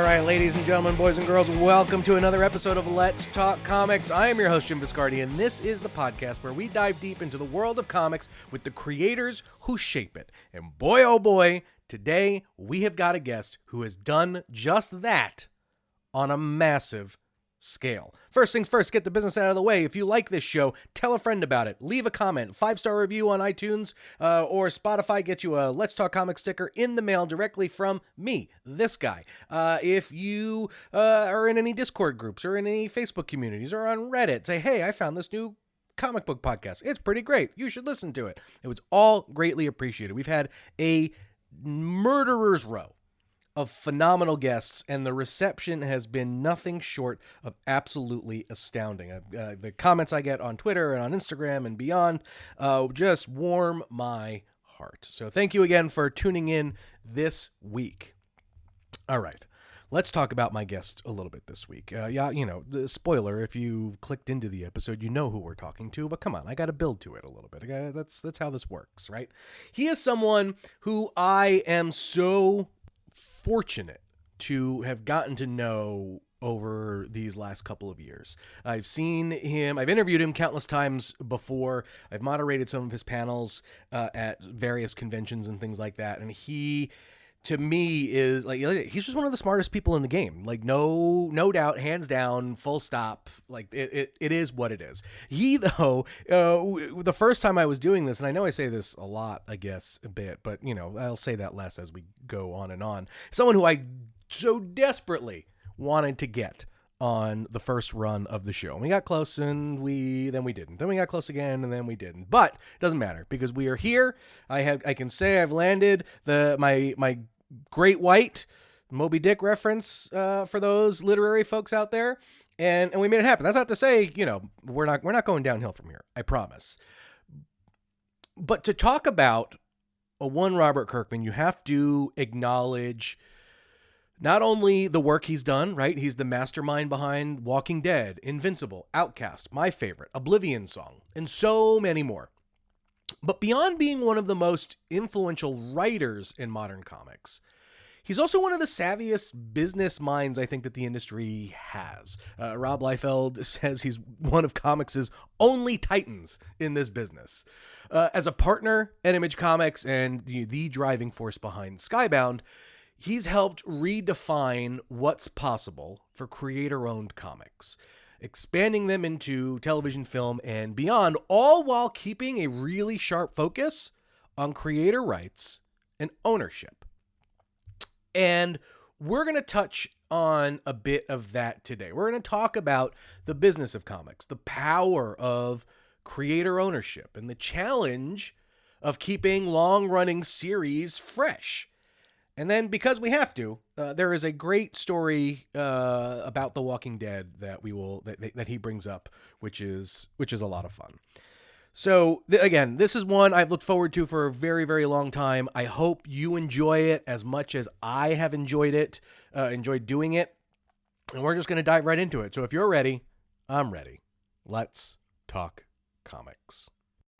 All right, ladies and gentlemen, boys and girls, welcome to another episode of Let's Talk Comics. I am your host, Jim Viscardi, and this is the podcast where we dive deep into the world of comics with the creators who shape it. And boy, oh boy, today we have got a guest who has done just that on a massive scale. First things first, get the business out of the way. If you like this show, tell a friend about it. Leave a comment, 5-star review on iTunes or Spotify. Get you a Let's Talk Comics sticker in the mail directly from me, this guy. If you are in any Discord groups or in any Facebook communities or on Reddit, say, hey, I found this new comic book podcast. It's pretty great. You should listen to it. It was all greatly appreciated. We've had a murderer's row of phenomenal guests, and the reception has been nothing short of absolutely astounding. The comments I get on Twitter and on Instagram and beyond just warm my heart. So thank you again for tuning in this week. All right, let's talk about my guest a little bit this week. The spoiler, if you clicked into the episode, you know who we're talking to, but come on, I got to build to it a little bit. That's how this works, right? He is someone who I am so fortunate to have gotten to know over these last couple of years. I've seen him, I've interviewed him countless times before. I've moderated some of his panels at various conventions and things like that. And he, to me, is like, he's just one of the smartest people in the game. Like, no doubt, hands down, full stop. Like, it is what it is. He, though, the first time I was doing this, and I know I say this a lot, I guess, a bit, but, I'll say that less as we go on and on. Someone who I so desperately wanted to get on the first run of the show. And we got close, and then we didn't. Then we got close again, and then we didn't. But it doesn't matter, because we are here. I can say I've landed my Great White Moby Dick reference for those literary folks out there, and we made it happen. That's not to say we're not going downhill from here, I promise. But to talk about a one Robert Kirkman, you have to acknowledge not only the work he's done, right? He's the mastermind behind Walking Dead, Invincible, Outcast, my favorite, Oblivion Song, and so many more. But beyond being one of the most influential writers in modern comics, he's also one of the savviest business minds I think that the industry has. Rob Liefeld says he's one of comics' only titans in this business. As a partner at Image Comics and the driving force behind Skybound, he's helped redefine what's possible for creator-owned comics, expanding them into television, film, and beyond, all while keeping a really sharp focus on creator rights and ownership. And we're going to touch on a bit of that today. We're going to talk about the business of comics, the power of creator ownership, and the challenge of keeping long-running series fresh. And then, because we have to, there is a great story about The Walking Dead that he brings up, which is a lot of fun. So again, this is one I've looked forward to for a very, very long time. I hope you enjoy it as much as I have enjoyed it, enjoyed doing it. And we're just going to dive right into it. So if you're ready, I'm ready. Let's talk comics.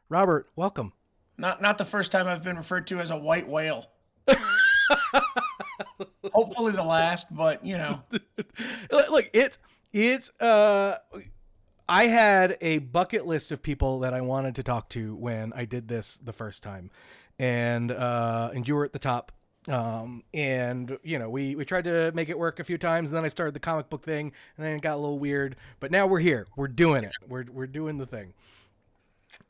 Robert, welcome. Not the first time I've been referred to as a white whale. Hopefully the last, but Look, it's I had a bucket list of people that I wanted to talk to when I did this the first time, and you were at the top. We tried to make it work a few times, and then I started the comic book thing, and then it got a little weird. But now we're here. We're doing it. We're doing the thing.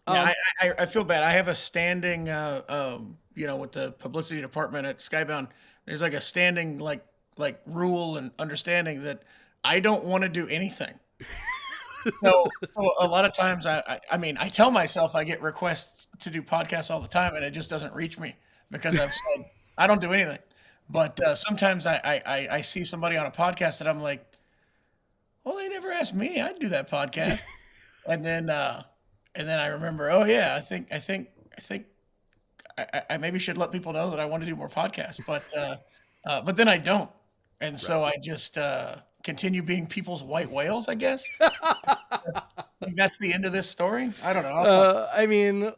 I feel bad. I have a standing, with the publicity department at Skybound. There's like a standing like rule and understanding that I don't want to do anything. So a lot of times I tell myself I get requests to do podcasts all the time, and it just doesn't reach me because I've said I don't do anything. But sometimes I see somebody on a podcast that I'm like, well, they never asked me. I'd do that podcast. And then I remember, oh yeah, I think I maybe should let people know that I want to do more podcasts, but then I don't. And so I just continue being people's white whales, I guess. That's the end of this story. I don't know.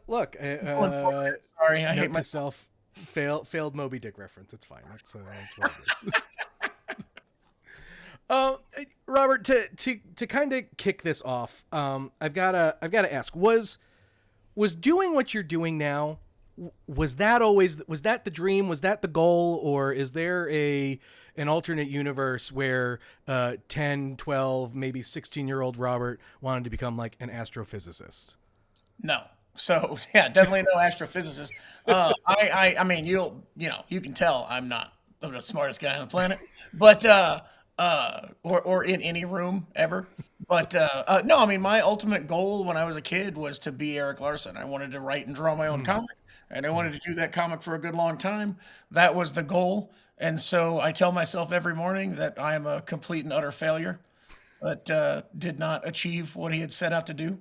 Look, sorry, I hate myself. Failed Moby Dick reference. It's fine. That's what it is. Uh, Robert, to kind of kick this off, I've gotta ask, was doing what you're doing now, was that the dream, was that the goal, or is there an alternate universe where 10, 12, maybe 16-year-old Robert wanted to become like an astrophysicist? No. So yeah, definitely no astrophysicist. I mean, you can tell I'm the smartest guy on the planet, but or in any room ever. But no, I mean, my ultimate goal when I was a kid was to be Eric Larson. I wanted to write and draw my own Mm. comic, and I wanted to do that comic for a good long time. That was the goal, and so I tell myself every morning that I am a complete and utter failure that did not achieve what he had set out to do,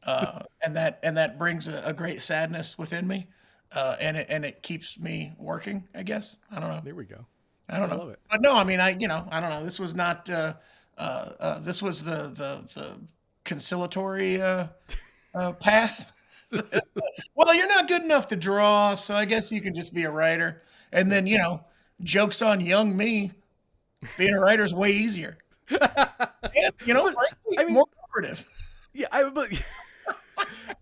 and that brings a great sadness within me, and it keeps me working. I guess I don't know. There we go. I don't I know, love it. but no, I mean, I don't know. This was not. This was the conciliatory path. Well, you're not good enough to draw, so I guess you can just be a writer. And then jokes on young me. Being a writer is way easier, and But frankly, I mean, more cooperative. yeah,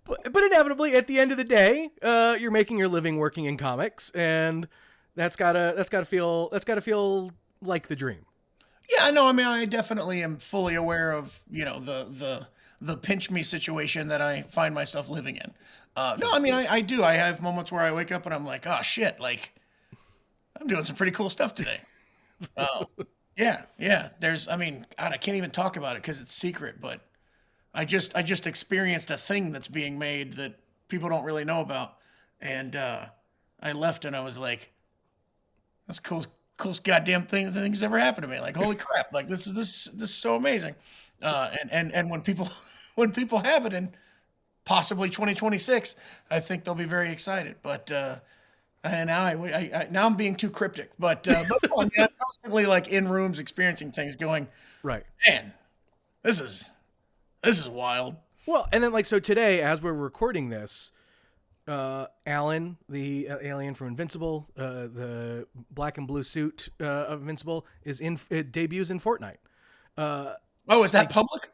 but inevitably at the end of the day, you're making your living working in comics, and that's gotta feel like the dream. Yeah, no, I mean, I definitely am fully aware of, the pinch me situation that I find myself living in. No, Sure. I mean, I do. I have moments where I wake up and I'm like, oh shit, like I'm doing some pretty cool stuff today. Uh, yeah, yeah. I mean, God, I can't even talk about it because it's secret, but I just experienced a thing that's being made that people don't really know about, and I left and I was like, that's the coolest goddamn thing that's ever happened to me. Like, holy crap! Like, this is so amazing. And when people when people have it in possibly 2026, I think they'll be very excited. But and now I'm being too cryptic. But no, I mean, I'm constantly like in rooms experiencing things, going, Right. man, this is this is wild. Well, and then like so today, as we're recording this, Alan, the alien from Invincible, the black and blue suit of Invincible, it debuts in Fortnite. Uh, Oh, is that like, public?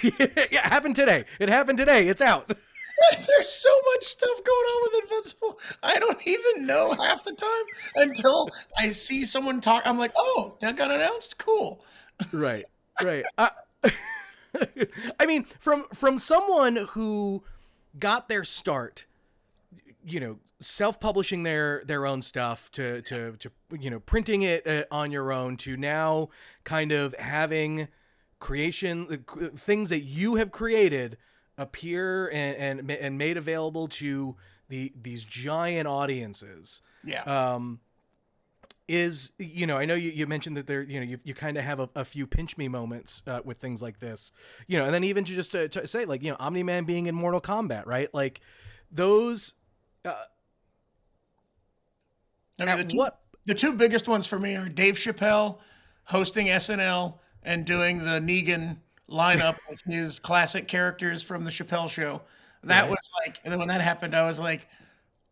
yeah, it happened today. It happened today. It's out. There's so much stuff going on with Invincible. I don't even know half the time until I see someone talk. I'm like, oh, that got announced. Cool. Right. Right. I mean, from someone who got their start, self-publishing their own stuff to printing it on your own, to now kind of having things that you have created appear and made available to these giant audiences. Yeah. I know you mentioned that there, you kind of have a few pinch me moments with things like this, and then even to say, like, Omni-Man being in Mortal Kombat, right? Like those, I mean, the two biggest ones for me are Dave Chappelle hosting SNL and doing the Negan lineup with his classic characters from the Chappelle show. That right. was like, and then when that happened, I was like,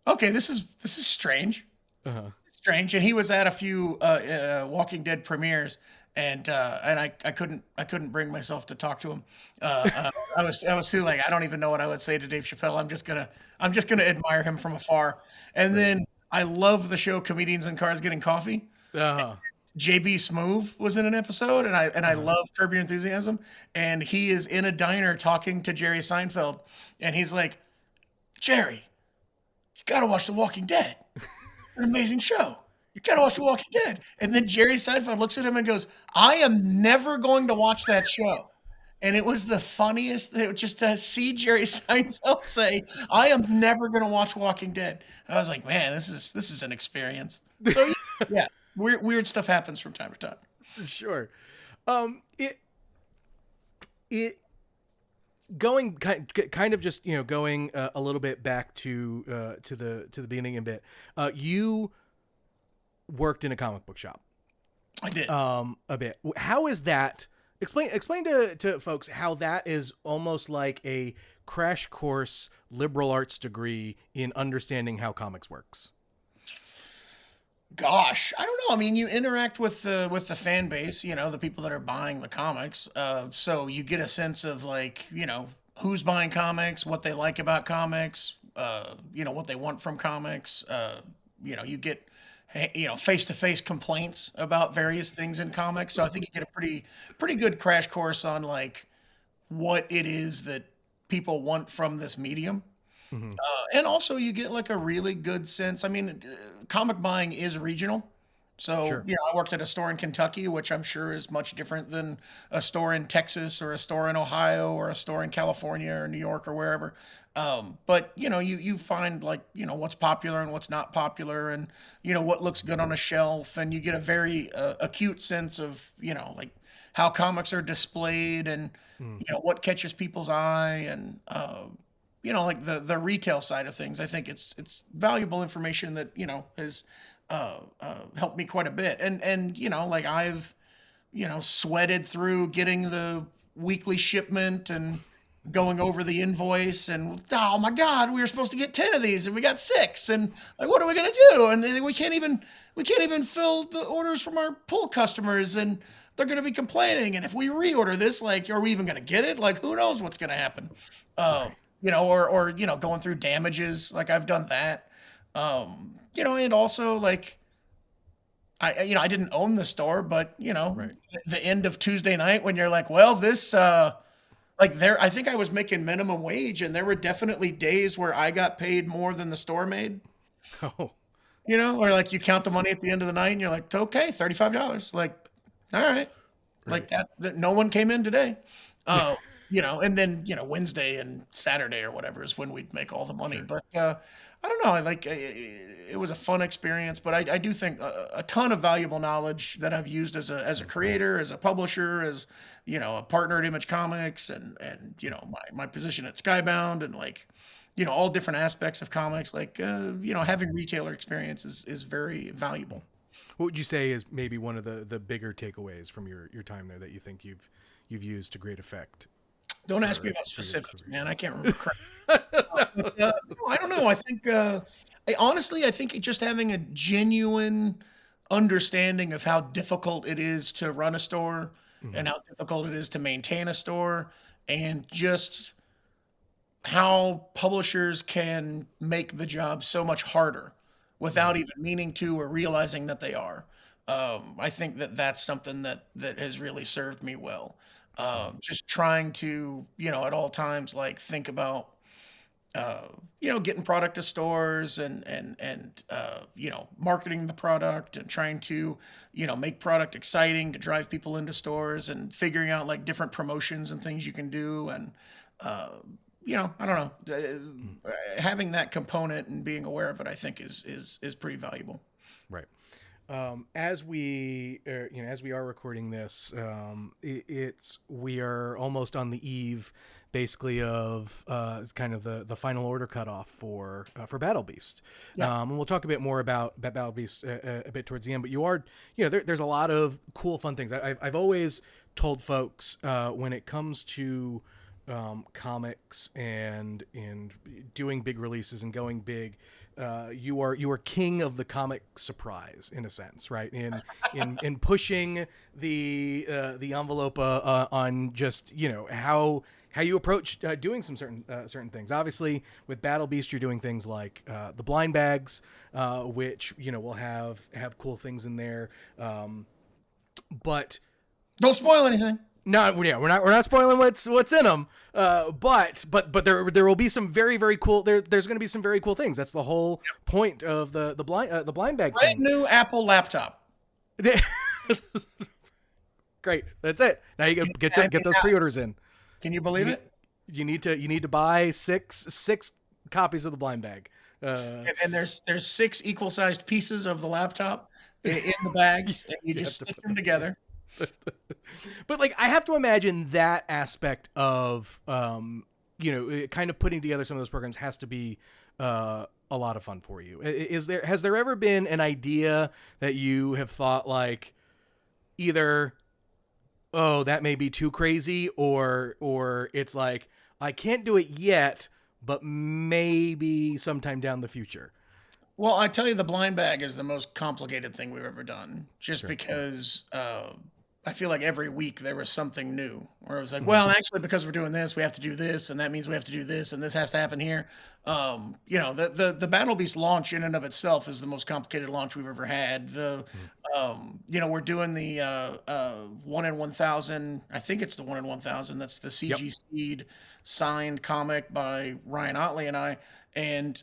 okay, this is strange. Uh-huh. Strange. And he was at a few Walking Dead premieres, and I couldn't bring myself to talk to him. I was too like, I don't even know what I would say to Dave Chappelle. I'm just gonna admire him from afar. And Right. then I love the show Comedians in Cars Getting Coffee. Uh-huh. JB Smoove was in an episode, and I Uh-huh. love Curb Your Enthusiasm. And he is in a diner talking to Jerry Seinfeld, and he's like, Jerry, you gotta watch The Walking Dead. An amazing show. You gotta watch The Walking Dead. And then Jerry Seinfeld looks at him and goes, I am never going to watch that show. And it was the funniest just to see Jerry Seinfeld say, I am never going to watch Walking Dead. I was like, man, this is an experience. So yeah, weird stuff happens from time to time. Sure. It going kind of just going a little bit back to the beginning a bit. You worked in a comic book shop I did. a bit. How is that? Explain to folks how that is almost like a crash course liberal arts degree in understanding how comics works. Gosh, I don't know. I mean, you interact with the fan base, the people that are buying the comics. So you get a sense of like, who's buying comics, what they like about comics, what they want from comics. You get face-to-face complaints about various things in comics. So I think you get a pretty good crash course on like what it is that people want from this medium. Hmm. And also you get like a really good sense. I mean, comic buying is regional. So, Sure. I worked at a store in Kentucky, which I'm sure is much different than a store in Texas or a store in Ohio or a store in California or New York or wherever. But you find like, what's popular and what's not popular and, what looks good on a shelf. And you get a very acute sense of, like how comics are displayed and, Mm. what catches people's eye and, like the retail side of things. I think it's valuable information that has helped me quite a bit. And like I've sweated through getting the weekly shipment and going over the invoice and oh my god, we were supposed to get 10 of these and we got 6 and like what are we gonna do? And we can't even fill the orders from our pool customers and they're gonna be complaining. And if we reorder this, like, are we even gonna get it? Like, who knows what's gonna happen? Uh, Right. or going through damages. Like I've done that. And also like I didn't own the store, but Right. the end of Tuesday night when you're like, well, I think I was making minimum wage, and there were definitely days where I got paid more than the store made. Oh, Or like you count the money at the end of the night, and you're like, okay, $35. Like, all right, like right. that no one came in today. Uh, and then Wednesday and Saturday or whatever is when we'd make all the money. Sure. But I don't know. I like it was a fun experience, but I do think a ton of valuable knowledge that I've used as a creator, as a publisher, as a partner at Image Comics, and my position at Skybound, and like all different aspects of comics. Like having retailer experience is very valuable. What would you say is maybe one of the bigger takeaways from your time there that you think you've used to great effect Don't ask me for about your specifics, career? man. I can't remember. No, I don't know. I think, I think just having a genuine understanding of how difficult it is to run a store Hmm. and how difficult it is to maintain a store, and just how publishers can make the job so much harder without Hmm. even meaning to or realizing that they are. I think that that's something that has really served me well. Just trying to, at all times, like think about getting product to stores and marketing the product and trying to, make product exciting to drive people into stores and figuring out like different promotions and things you can do. And, uh, I don't know, having that component and being aware of it, I think is pretty valuable. Right. As we are recording this, we are almost on the eve, basically, of kind of the final order cutoff for Battle Beast. Yeah. And we'll talk a bit more about Battle Beast a bit towards the end. But there's a lot of cool, fun things. I've always told folks when it comes to comics and doing big releases and going big, you are king of the comic surprise in a sense, right? In pushing the envelope on just how you approach doing some certain things. Obviously, with Battle Beast, you're doing things like the blind bags, which will have cool things in there, but Don't spoil anything. no, yeah, we're not spoiling what's in them. But there will be some very, very cool. There's going to be some very cool things. That's the whole point of the blind bag Brand thing. new Apple laptop. Great, that's it. Now you get I mean, those pre-orders in. can you believe You, it? you need to buy six copies of the blind bag. And there's 6 equal sized pieces of the laptop in the bags, and you You have just to stick put them them together. together. But like I have to imagine that aspect of kind of putting together some of those programs has to be a lot of fun for you. Has there ever been an idea that you have thought like either, oh, that may be too crazy, or it's like I can't do it yet, but maybe sometime down the future? Well, I tell you, the blind bag is the most complicated thing we've ever done, just Sure. because I feel like every week there was something new, where it was like, Hmm. well, actually, because we're doing this, we have to do this, and that means we have to do this, and this has to happen here. The Battle Beast launch in and of itself is the most complicated launch we've ever had. We're doing the 1 in 1,000. I think it's the 1 in 1,000. That's the Yep. CG Seed signed comic by Ryan Otley and I. And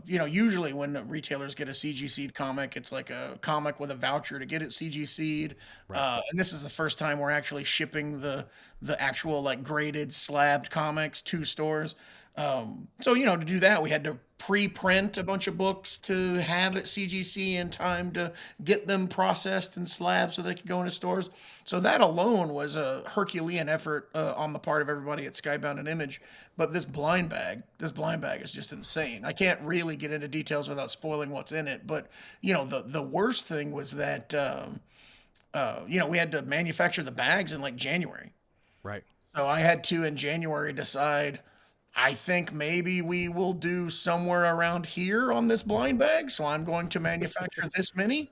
usually when retailers get a CG Seed comic, it's like a comic with a voucher to get it CG Seed. Right. And this is the first time we're actually shipping the actual like graded slabbed comics to stores. So to do that, we had to pre-print a bunch of books to have at CGC in time to get them processed and slabbed so they could go into stores. So that alone was a Herculean effort on the part of everybody at Skybound and Image. But this blind bag is just insane. I can't really get into details without spoiling what's in it. But the worst thing was that we had to manufacture the bags in like January. Right. So I had to in January decide. I think maybe we will do somewhere around here on this blind bag. So I'm going to manufacture this many,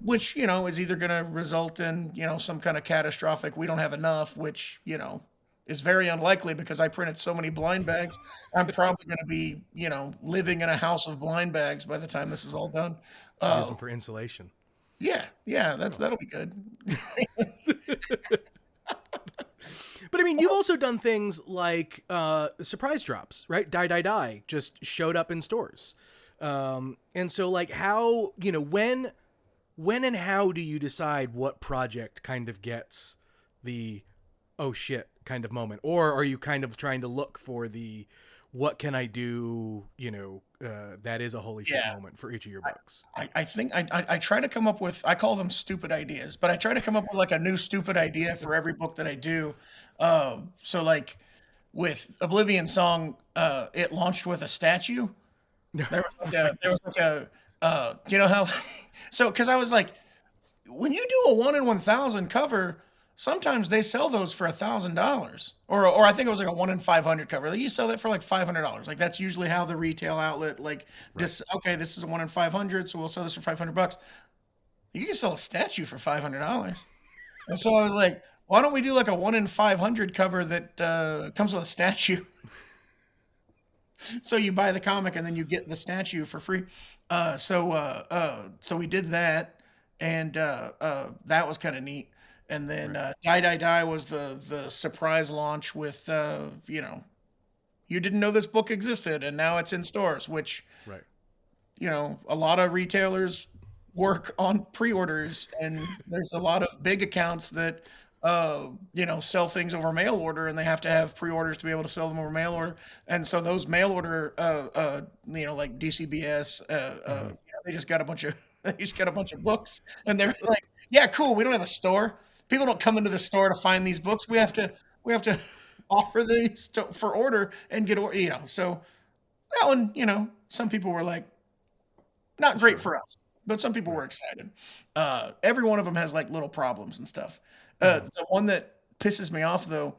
which, is either going to result in, some kind of catastrophic, we don't have enough, which, is very unlikely because I printed so many blind bags. I'm probably going to be, living in a house of blind bags by the time this is all done. Use Uh, them for insulation. yeah, that'll be good. But I mean, you've also done things like surprise drops, right? Die, die, die just showed up in stores. And so, like, how, when and how do you decide what project kind of gets the oh shit kind of moment? Or are you kind of trying to look for the what can I do, that is a holy shit Yeah. moment for each of your books? I think I try to come up with, I call them stupid ideas, but I try to come up with like a new stupid idea for every book that I do. So like with Oblivion Song, it launched with a statue. There was like a you know how so because I was like, when you do a 1 in 1,000 cover, sometimes they sell those for $1,000, or I think it was like a 1 in 500 cover. Like you sell that for like $500. Like that's usually how the retail outlet like Right. this. Okay, this is a 1 in 500, so we'll sell this for $500. You can sell a statue for $500. And so I was like, why don't we do like a 1 in 500 cover that comes with a statue? So you buy the comic and then you get the statue for free. So we did that, and that was kind of neat. And then Right. Die Die Die was the surprise launch with you didn't know this book existed and now it's in stores, which Right. a lot of retailers work on pre-orders, and there's a lot of big accounts that sell things over mail order, and they have to have pre-orders to be able to sell them over mail order. And so those mail order like DCBS Hmm. they just got a bunch of they just got a bunch of books, and they're like, yeah, cool, we don't have a store. People don't come into the store to find these books. We have to offer these for order and get so that one, some people were like, not great Sure. for us, but some people were Right. excited. Every one of them has like little problems and stuff. Hmm. The one that pisses me off though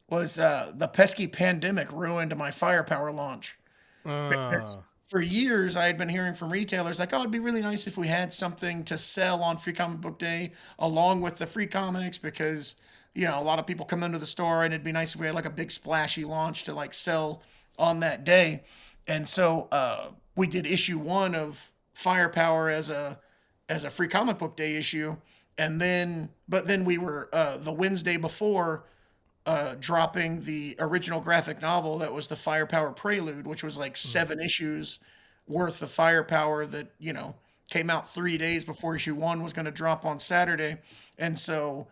was the pesky pandemic ruined my firepower launch, because Uh, for years I had been hearing from retailers like, oh, it'd be really nice if we had something to sell on Free Comic Book Day along with the free comics, because a lot of people come into the store, and it'd be nice if we had like a big splashy launch to like sell on that day. And so we did issue one of Firepower as a Free Comic Book Day issue, and then we were the Wednesday before dropping the original graphic novel that was the Firepower Prelude, which was like mm, 7 issues worth of Firepower that came out 3 days before issue one was going to drop on Saturday. And so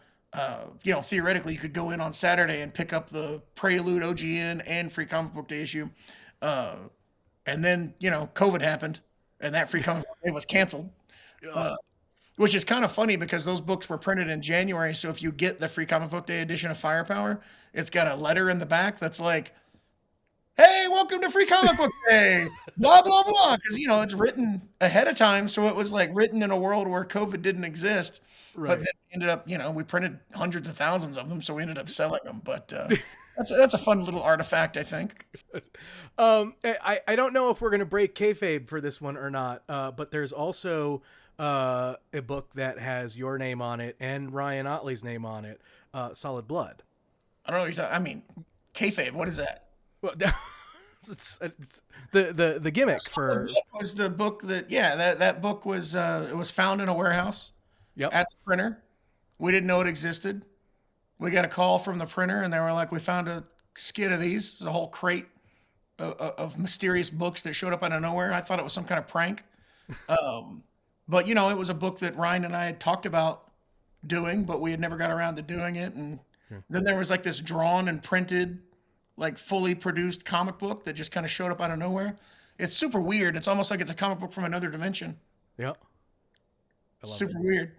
theoretically you could go in on Saturday and pick up the Prelude OGN and Free Comic Book Day issue. Uh, and then COVID happened, and that Free Comic Book Day was canceled. yeah. Uh, which is kind of funny because those books were printed in January. So if you get the Free Comic Book Day edition of Firepower, it's got a letter in the back that's like, "Hey, welcome to Free Comic Book Day," blah blah blah, because it's written ahead of time, so it was like written in a world where COVID didn't exist. But Right. then ended up, we printed hundreds of thousands of them, so we ended up selling them. But That's a fun little artifact, I think. I don't know if we're gonna break kayfabe for this one or not, but there's also a book that has your name on it and Ryan Otley's name on it, Solid Blood. I don't know what you're talking. I mean, kayfabe. What is that? Well, it's the gimmick for Was the book that book was it was found in a warehouse yep. at the printer. We didn't know it existed. We got a call from the printer, and they were like, "We found a skid of these. There's a whole crate of mysterious books that showed up out of nowhere." I thought it was some kind of prank, but it was a book that Ryan and I had talked about doing, but we had never got around to doing it. And then there was like this drawn and printed, like fully produced comic book that just kind of showed up out of nowhere. It's super weird. It's almost like it's a comic book from another dimension. Yep. I love Super it. weird.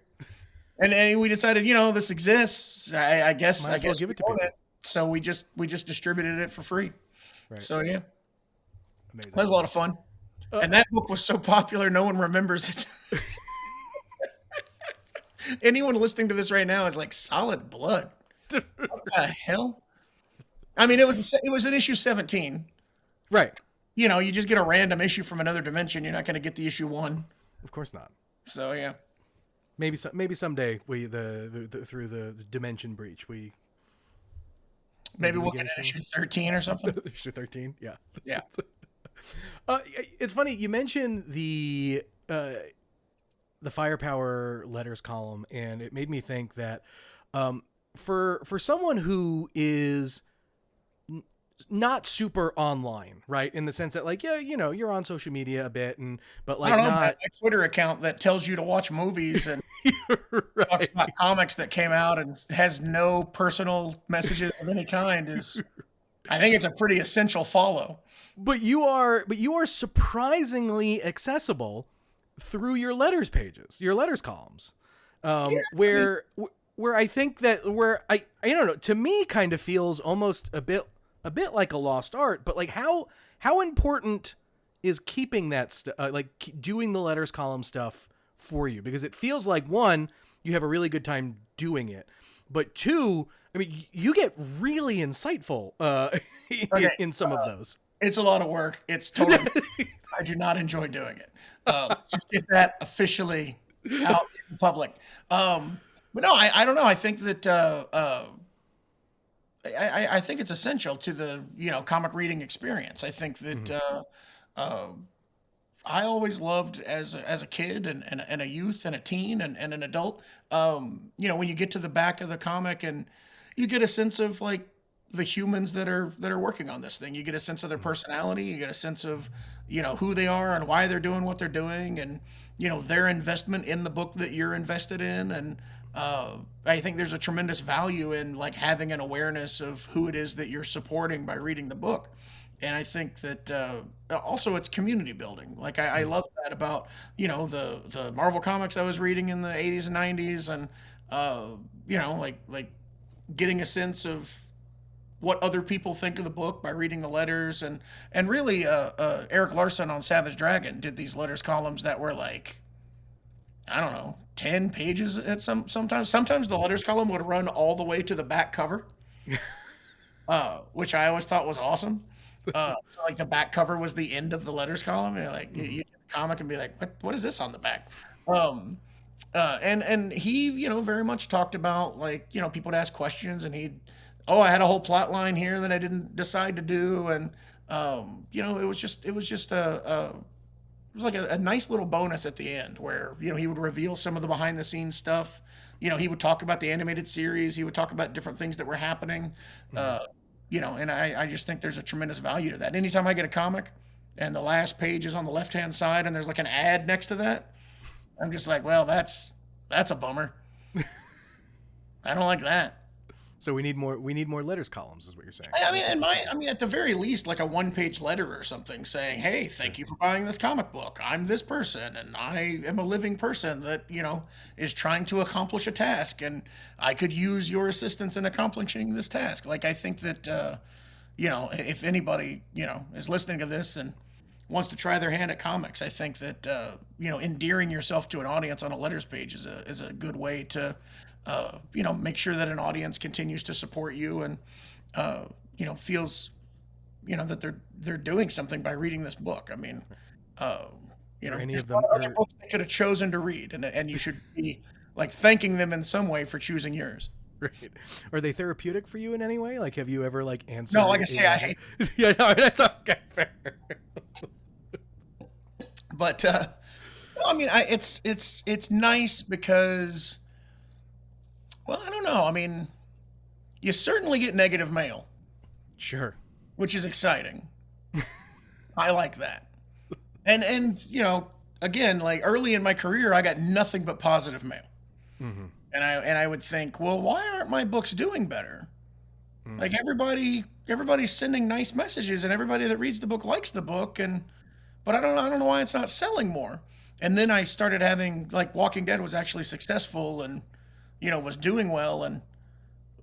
And we decided, this exists. I guess Might as well give it to people. So we just distributed it for free. Right. So yeah, Amazing. that was a lot of fun. And that book was so popular, no one remembers it. Anyone listening to this right now is like, Solid Blood. What the hell? I mean, it was an issue 17. Right. You just get a random issue from another dimension. You're not going to get the issue 1. Of course not. So yeah. Maybe someday through the dimension breach maybe we'll get an issue 13 or something. Issue 13, yeah. Yeah. It's funny you mentioned the firepower letters column, and it made me think that for someone who is not super online, right? In the sense that, like, you're on social media a bit, but like, I don't know, not a Twitter account that tells you to watch movies and right. Talks about comics that came out and has no personal messages of any kind is, I think it's a pretty essential follow. But you are surprisingly accessible through your letters pages, your letters columns, where I think that I don't know, to me kind of feels almost a bit like a lost art, but like how important is keeping that doing the letters column stuff for you? Because it feels like, one, you have a really good time doing it, but two, I mean, you get really insightful in some of those. It's a lot of work. It's totally, I do not enjoy doing it. Just get that officially out in the public. But no, I don't know. I think that, I think it's essential to the comic reading experience. I think that I always loved as a kid and a youth and a teen and an adult. When you get to the back of the comic and you get a sense of like the humans that are working on this thing. You get a sense of their personality. You get a sense of who they are and why they're doing what they're doing, and their investment in the book that you're invested in. And I think there's a tremendous value in like having an awareness of who it is that you're supporting by reading the book. And I think that also it's community building. Like I love that about the Marvel comics I was reading in the 80s and 90s, and like getting a sense of what other people think of the book by reading the letters. And really Eric Larson on Savage Dragon did these letters columns that were like, I don't know, 10 pages at sometimes the letters column would run all the way to the back cover, which I always thought was awesome. So like the back cover was the end of the letters column. You're like, you get the comic and be like, what is this on the back? And he, very much talked about like, people would ask questions, and I had a whole plot line here that I didn't decide to do. And, it was like a nice little bonus at the end where, he would reveal some of the behind the scenes stuff. He would talk about the animated series. He would talk about different things that were happening. And I just think there's a tremendous value to that. Anytime I get a comic and the last page is on the left-hand side and there's like an ad next to that, I'm just like, well, that's a bummer. I don't like that. So we need more letters columns, is what you're saying. I mean, at the very least, like a 1-page letter or something saying, hey, thank you for buying this comic book. I'm this person, and I am a living person that, is trying to accomplish a task, and I could use your assistance in accomplishing this task. Like, I think that, if anybody, is listening to this and wants to try their hand at comics, I think that, endearing yourself to an audience on a letters page is a good way to, make sure that an audience continues to support you and, feels, that they're doing something by reading this book. I mean, uh, Or any there's of a lot them of other or books they could have chosen to read, and you should be like thanking them in some way for choosing yours. right. Are they therapeutic for you in any way? Like, have you ever like No, like answered I a say, I letter? hate, Yeah, no, that's okay. Fair. but no, I mean, it's nice because, well, I don't know. I mean, you certainly get negative mail, Sure. which is exciting. I like that. And again, like early in my career, I got nothing but positive mail. Mm-hmm. And I would think, well, why aren't my books doing better? Like Mm. everybody's sending nice messages, and everybody that reads the book likes the book, and but I don't know why it's not selling more. And then I started having, like, Walking Dead was actually successful, and was doing well, and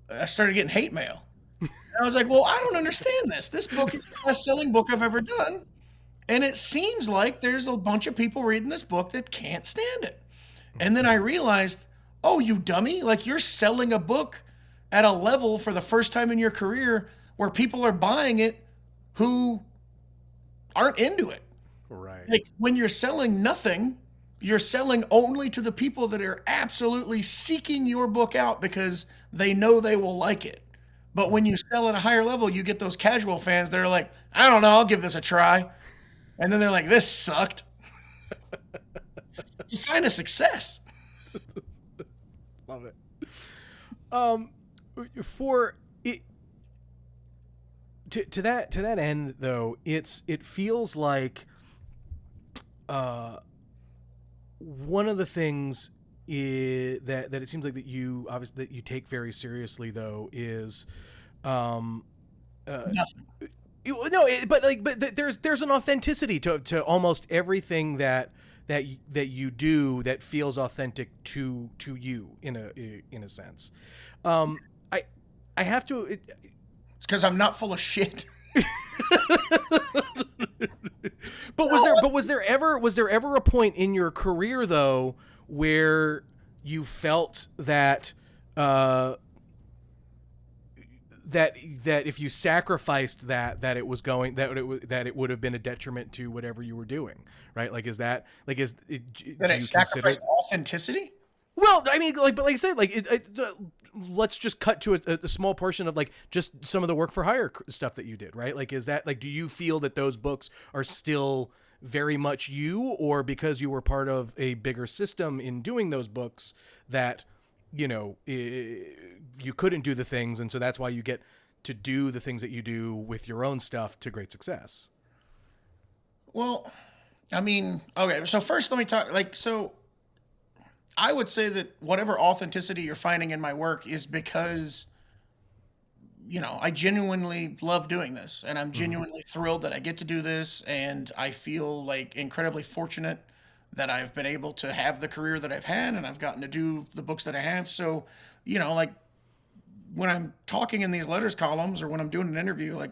I started getting hate mail. And I was like, well, I don't understand this. This book is the best selling book I've ever done. And it seems like there's a bunch of people reading this book that can't stand it. And then I realized, oh, you dummy, like you're selling a book at a level for the first time in your career where people are buying it who aren't into it. Right. Like when you're selling nothing, you're selling only to the people that are absolutely seeking your book out because they know they will like it. But when you sell at a higher level, you get those casual fans that are like, I don't know, I'll give this a try. And then they're like, this sucked. It's a sign of success. Love it. Um, for it to that end though, it feels like one of the things that it seems like that you obviously that you take very seriously though is um Nothing. no but there's an authenticity to almost everything that you do that feels authentic to you in a sense. um i I have to It's because I'm not full of shit. but was there ever a point in your career though where you felt that uh that if you sacrificed that it was going that it would have been a detriment to whatever you were doing, right? Like is that like is it, That do I you sacrifice consider? authenticity? Well, I mean, like, but like I said, like, let's just cut to a small portion of like just some of the work for hire stuff that you did, right? Like, is that like, do you feel that those books are still very much you, or because you were part of a bigger system in doing those books that you couldn't do the things, and so that's why you get to do the things that you do with your own stuff to great success? Well, I mean, okay, so first let me talk, like, so I would say that whatever authenticity you're finding in my work is because, I genuinely love doing this, and I'm Mm-hmm. genuinely thrilled that I get to do this, and I feel like incredibly fortunate that I've been able to have the career that I've had, and I've gotten to do the books that I have. So, like when I'm talking in these letters columns or when I'm doing an interview, like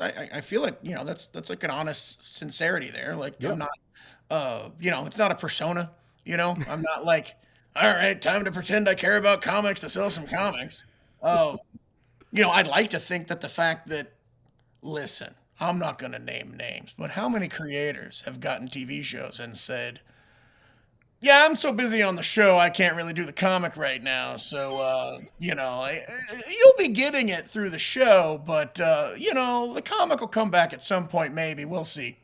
I feel like, that's like an honest sincerity there. Like I'm Yep. not, it's not a persona, I'm not like, all right, time to pretend I care about comics to sell some comics. Uh, I'd like to think that the fact that, listen, I'm not going to name names, but how many creators have gotten TV shows and said, yeah, I'm so busy on the show, I can't really do the comic right now. So, you'll be getting it through the show, but, the comic will come back at some point, maybe. We'll see.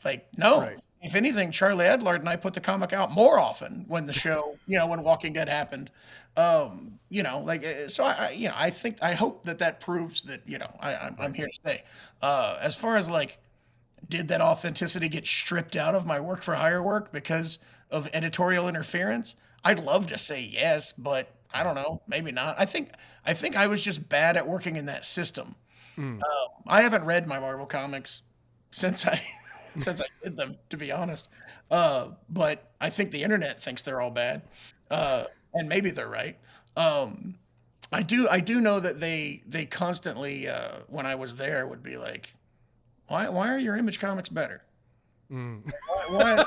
Like, no. Right. If anything, Charlie Adlard and I put the comic out more often when the show, when Walking Dead happened. Like, so I think, I hope that proves that, I'm Right. here to stay. As far as like, did that authenticity get stripped out of my work for hire work because of editorial interference? I'd love to say yes, but I don't know, maybe not. I think I was just bad at working in that system. Mm. I haven't read my Marvel comics since I since I did them, to be honest. But I think the internet thinks they're all bad, and maybe they're right. Um, I do know that they constantly, when I was there, would be like, why are your Image comics better? Mm. Why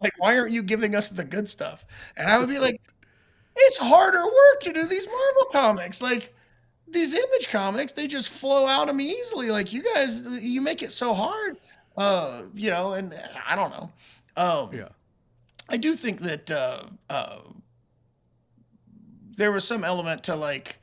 like why aren't you giving us the good stuff? And I would be like, it's harder work to do these Marvel comics. Like these Image comics, they just flow out of me easily. Like you guys, you make it so hard. And I don't know. Yeah. I do think that there was some element to like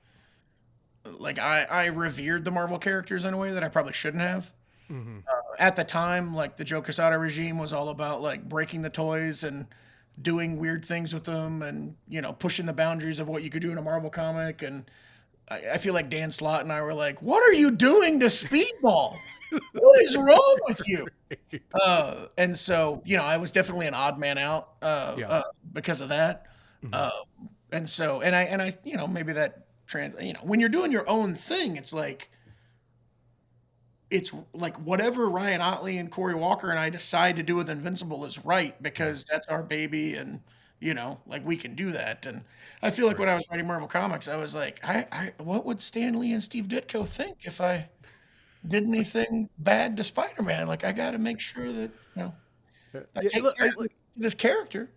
I revered the Marvel characters in a way that I probably shouldn't have. Hmm. At the time, like the Joe Quesada regime was all about like breaking the toys and doing weird things with them, and pushing the boundaries of what you could do in a Marvel comic. And I feel like Dan Slott and I were like, "What are you doing to Speedball? What is wrong with you?" And so I was definitely an odd man out Yeah. because of that. Hmm. Uh, and I maybe that when you're doing your own thing, it's like whatever Ryan Otley and Corey Walker and I decide to do with Invincible is right because that's our baby, and like we can do that. And I feel like Right. when I was writing Marvel comics, I was like, what would Stan Lee and Steve Ditko think if I did anything bad to Spider-Man? Like I got to make sure that I take Look, care of this character.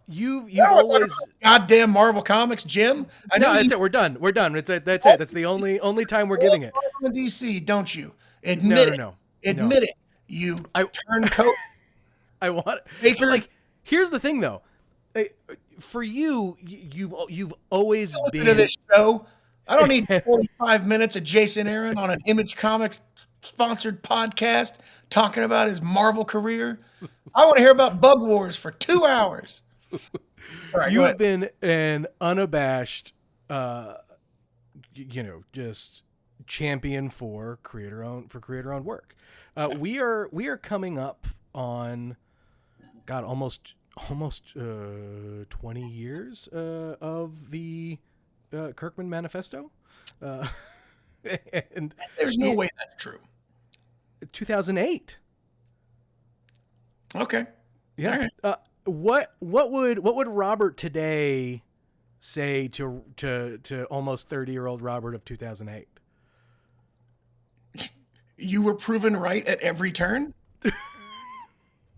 I you've don't want to always. talk about goddamn Marvel comics, Jim. I know No, you that's it. We're done. We're done. That's it. That's the only time we're love giving it. Marvel and DC, don't you? No, Admit no, it. no, no. Admit it. You I turncoat I want, but Baker. like, here's the thing though. Uh, For you, you've always Listen to been. this show. I don't need 45 minutes of Jason Aaron on an Image Comics sponsored podcast talking about his Marvel career. I want to hear about Bug Wars for 2 hours. All right, You go have ahead. been an unabashed, just champion for creator owned work. We are coming up on, God, almost 20 years of the Kirkman Manifesto, uh, and There's no it way that's true. 2008. Okay. All Yeah. right. What would Robert today say to almost 30-year-old Robert of 2008? You were proven right at every turn.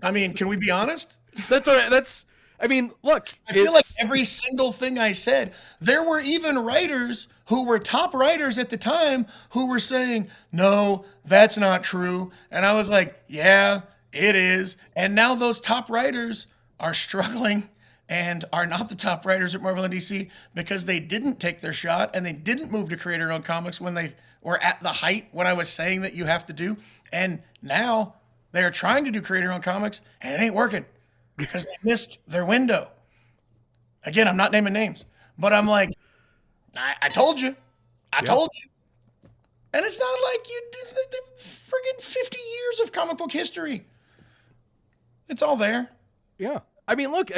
I mean, can we be honest? That's all right. I mean, look, I feel like every single thing I said, there were even writers who were top writers at the time who were saying, no, that's not true. And I was like, yeah, it is. And now those top writers are struggling and are not the top writers at Marvel and DC because they didn't take their shot and they didn't move to creator owned comics when they were at the height when I was saying that you have to do. And now they're trying to do creator owned comics and it ain't working because they missed their window. Again, I'm not naming names, but I'm like, I told you. I yeah, told you. And it's not like it's like the friggin' 50 years of comic book history. It's all there. yeah. I mean, look,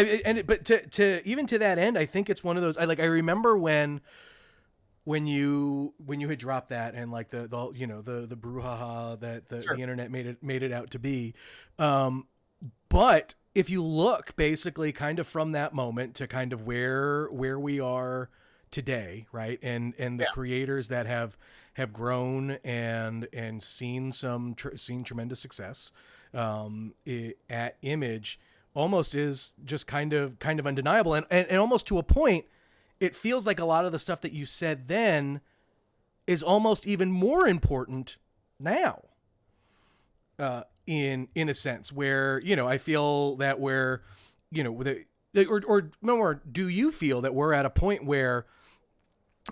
but to even to that end, I think it's one of those. I remember when you had dropped that and like the the brouhaha that Sure. the internet made it out to be. But if you look basically kind of from that moment to kind of where we are today, right? And the Yeah. creators that have grown and seen seen tremendous success at Image almost is just kind of undeniable, and almost to a point it feels like a lot of the stuff that you said then is almost even more important now, in a sense, where I feel that we're or more, do you feel that we're at a point where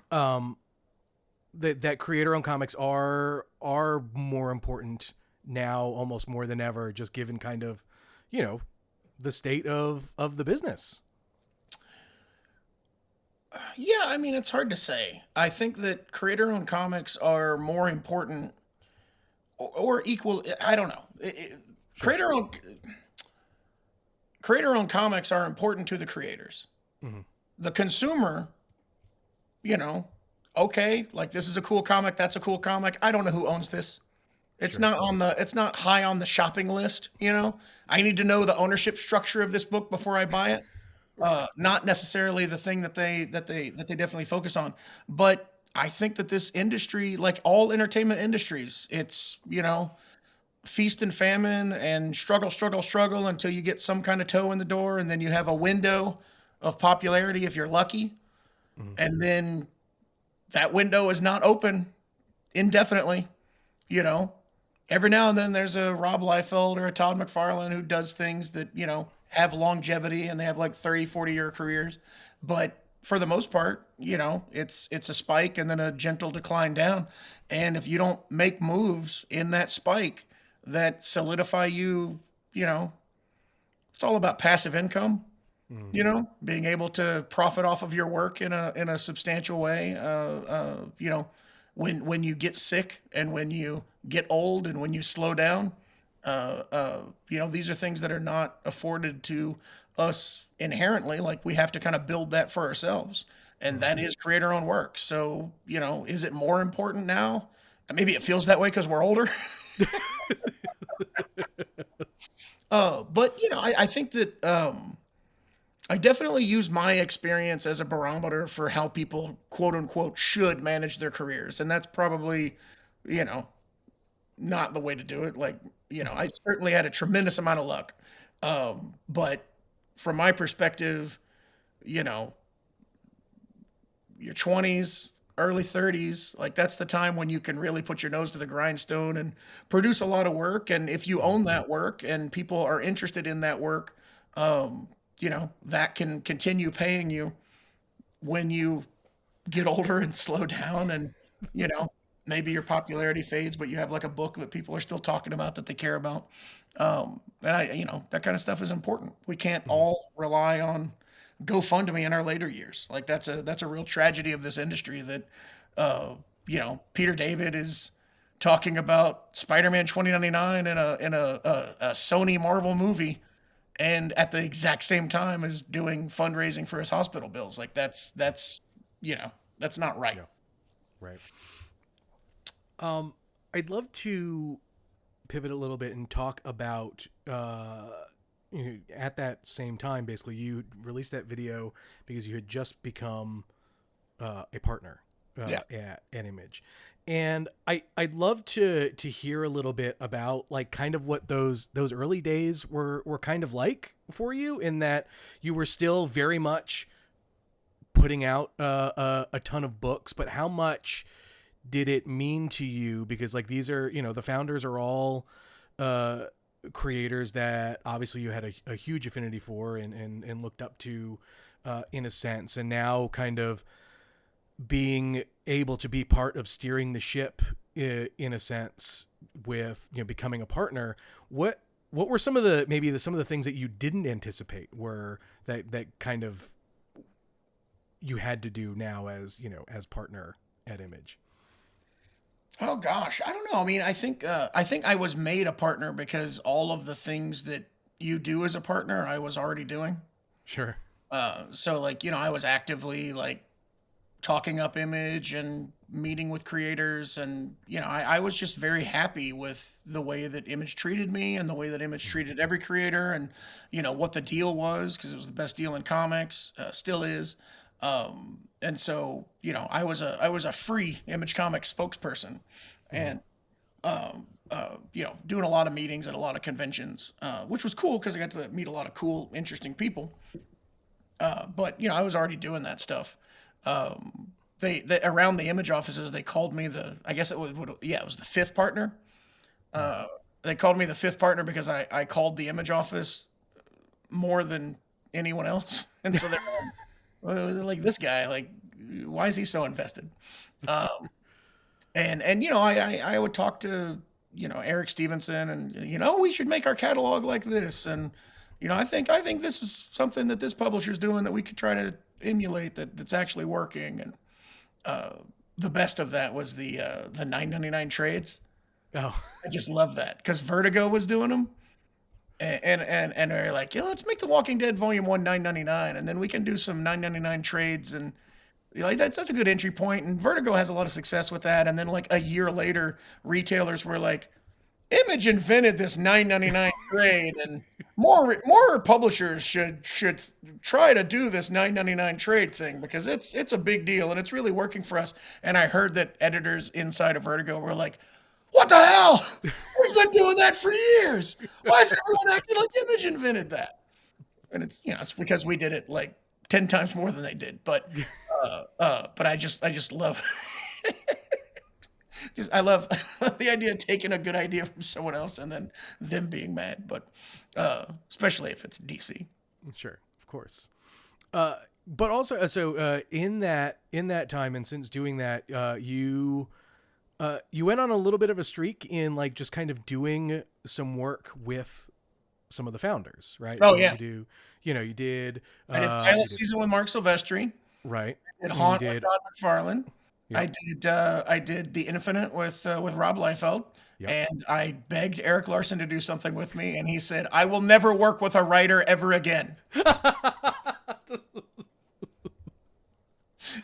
that creator owned comics are more important now, almost more than ever, just given kind of the state of the business? Yeah, I mean, it's hard to say. I think that creator owned comics are more important or equal. I don't know. Sure. Creator owned comics are important to the creators. Hmm. The consumer, you know, okay, like this is a cool comic, that's a cool comic. I don't know who owns this. Sure. It's not high on the shopping list. I need to know the ownership structure of this book before I buy it. Not necessarily the thing that they definitely focus on. But I think that this industry, like all entertainment industries, it's, feast and famine and struggle until you get some kind of toe in the door, and then you have a window of popularity if you're lucky. Hmm. And then that window is not open indefinitely. You know, every now and then there's a Rob Liefeld or a Todd McFarlane who does things that, have longevity and they have like 30, 40-year careers. But for the most part, it's a spike and then a gentle decline down. And if you don't make moves in that spike that solidify you, it's all about passive income. Being able to profit off of your work in a substantial way. When you get sick and when you get old and when you slow down, these are things that are not afforded to us inherently. Like we have to kind of build that for ourselves, and that is creator-owned work. So, is it more important now? Maybe it feels that way because we're older. But I think that I definitely use my experience as a barometer for how people, quote unquote, should manage their careers. And that's probably, you know, not the way to do it. Like, I certainly had a tremendous amount of luck. But from my perspective, you know, your 20s, early 30s, like that's the time when you can really put your nose to the grindstone and produce a lot of work. And if you own that work and people are interested in that work, that can continue paying you when you get older and slow down and, maybe your popularity fades, but you have like a book that people are still talking about that they care about. That kind of stuff is important. We can't all rely on GoFundMe in our later years. Like that's a real tragedy of this industry that, Peter David is talking about Spider-Man 2099 in a Sony Marvel movie, and at the exact same time is doing fundraising for his hospital bills. Like that's not right. Yeah. Right. I'd love to pivot a little bit and talk about at that same time, basically, you released that video because you had just become a partner at Image, and I'd love to hear a little bit about like kind of what those early days were kind of like for you, in that you were still very much putting out a ton of books, but how much did it mean to you? Because like these are, the founders are all creators that obviously you had a huge affinity for and looked up to in a sense, and now kind of being able to be part of steering the ship in a sense with, becoming a partner. What were some of the things that you didn't anticipate were that kind of you had to do now as partner at Image? Oh gosh, I don't know. I mean, I think I was made a partner because all of the things that you do as a partner, I was already doing. Sure. So like, I was actively like talking up Image and meeting with creators, and I was just very happy with the way that Image treated me and the way that Image treated every creator, and what the deal was, because it was the best deal in comics, still is. And so, I was a free Image Comics spokesperson, and, doing a lot of meetings at a lot of conventions, which was cool because I got to meet a lot of cool, interesting people. But, I was already doing that stuff. They around the Image offices, they called me it was the fifth partner. They called me the fifth partner because I called the Image office more than anyone else. And so they're like, this guy, like, why is he so invested? And I would talk to, Eric Stevenson, and, we should make our catalog like this. And, I think this is something that this publisher's doing that we could try to emulate that's actually working. And the best of that was the $9.99 trades. Oh, I just love that because Vertigo was doing them. And they're like, yeah, let's make The Walking Dead Volume 1 $9.99, and then we can do some $9.99 trades, and that's a good entry point. And Vertigo has a lot of success with that. And then like a year later, retailers were like, Image invented this $9.99 trade, and more publishers should try to do this $9.99 trade thing because it's a big deal and it's really working for us. And I heard that editors inside of Vertigo were like, what the hell? We've been doing that for years. Why is everyone acting like Image invented that? And it's because we did it like 10 times more than they did. But But I just love, just I love the idea of taking a good idea from someone else and then them being mad. But especially if it's DC. Sure, of course. But also, in that time, and since doing that, you went on a little bit of a streak in like just kind of doing some work with some of the founders, right? Oh So yeah, you did. I did pilot season with Mark Silvestri. Right. I did And you Haunt with did. Todd McFarlane. Yep. I did The Infinite with Rob Liefeld. Yep. And I begged Eric Larson to do something with me, and he said, "I will never work with a writer ever again."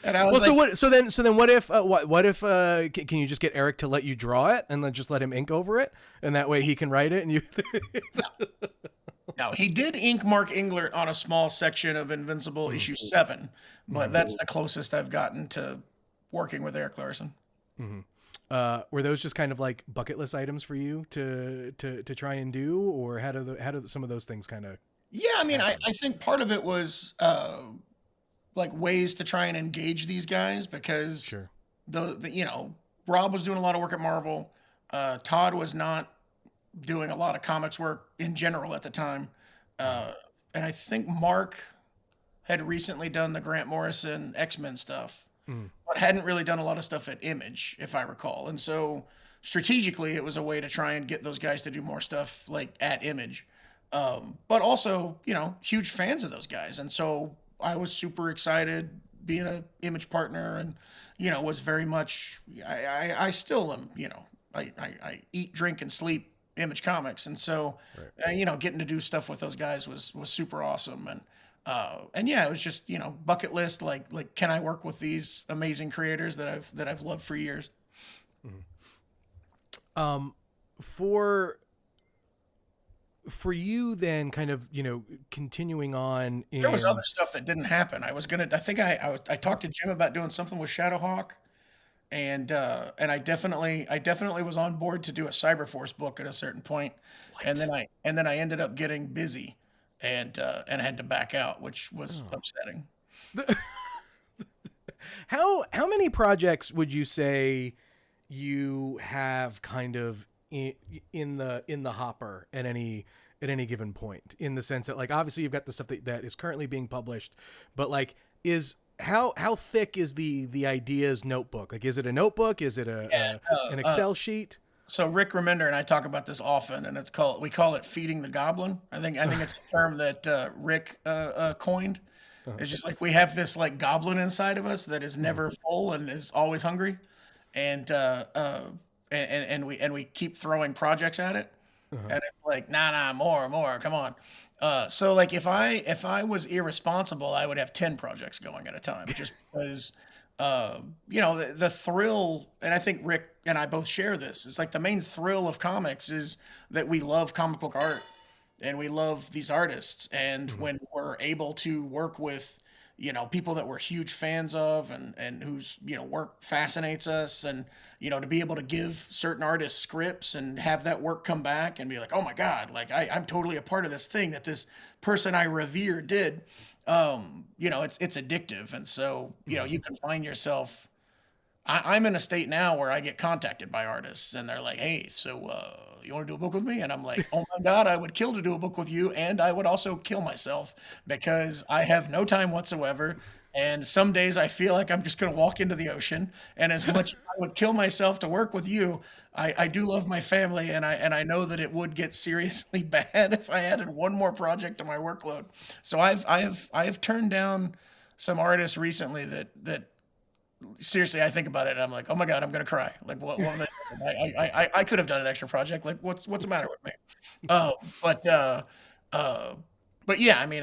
And I was Well, so like, what? So then, what if? What if? Can you just get Eric to let you draw it, and then just let him ink over it, and that way he can write it, and you. no, he did ink Mark Englert on a small section of Invincible issue 7, but that's the closest I've gotten to working with Eric Larson. Were those just kind of like bucket list items for you to try and do, or how do some of those things kind of? Yeah, I mean, I think part of it was like ways to try and engage these guys because Sure. the Rob was doing a lot of work at Marvel. Todd was not doing a lot of comics work in general at the time. And I think Mark had recently done the Grant Morrison X-Men stuff, but hadn't really done a lot of stuff at Image, if I recall. And so strategically, it was a way to try and get those guys to do more stuff like at Image. But also, huge fans of those guys. And so I was super excited being a Image partner and, was very much, I still am, I eat, drink, and sleep Image Comics. And so, getting to do stuff with those guys was super awesome. And yeah, it was just, bucket list, like, can I work with these amazing creators that I've loved for years? For you then kind of, continuing on in... There was other stuff that didn't happen. I think I talked to Jim about doing something with Shadowhawk, and I definitely was on board to do a Cyberforce book at a certain point. And then I ended up getting busy and had to back out, which was upsetting. How many projects would you say you have kind of in the hopper at any given point, in the sense that, like, obviously you've got the stuff that is currently being published, but like, how thick is the ideas notebook? Like, is it a notebook? Is it an Excel sheet? So Rick Remender and I talk about this often, and we call it feeding the goblin. I think it's a term that Rick coined. It's just like we have this like goblin inside of us that is never full and is always hungry, and we keep throwing projects at it, and it's like nah, more, come on. So like if I was irresponsible, I would have 10 projects going at a time, just because the thrill, and I think Rick and I both share this. It's like the main thrill of comics is that we love comic book art and we love these artists, and when we're able to work with people that we're huge fans of and whose work fascinates us, and to be able to give certain artists scripts and have that work come back and be like, oh my god, like I'm totally a part of this thing that this person I revere did. It's addictive, and so you can find yourself. I'm in a state now where I get contacted by artists and they're like, hey, so you want to do a book with me? And I'm like, oh my God, I would kill to do a book with you. And I would also kill myself because I have no time whatsoever. And some days I feel like I'm just going to walk into the ocean. And as much as I would kill myself to work with you, I do love my family. And I know that it would get seriously bad if I added one more project to my workload. So I've turned down some artists recently that seriously, I think about it and I'm like, oh my God, I'm gonna cry. Like, what was I could have done an extra project. Like, what's the matter with me? Uh, but uh, uh, but yeah, I mean,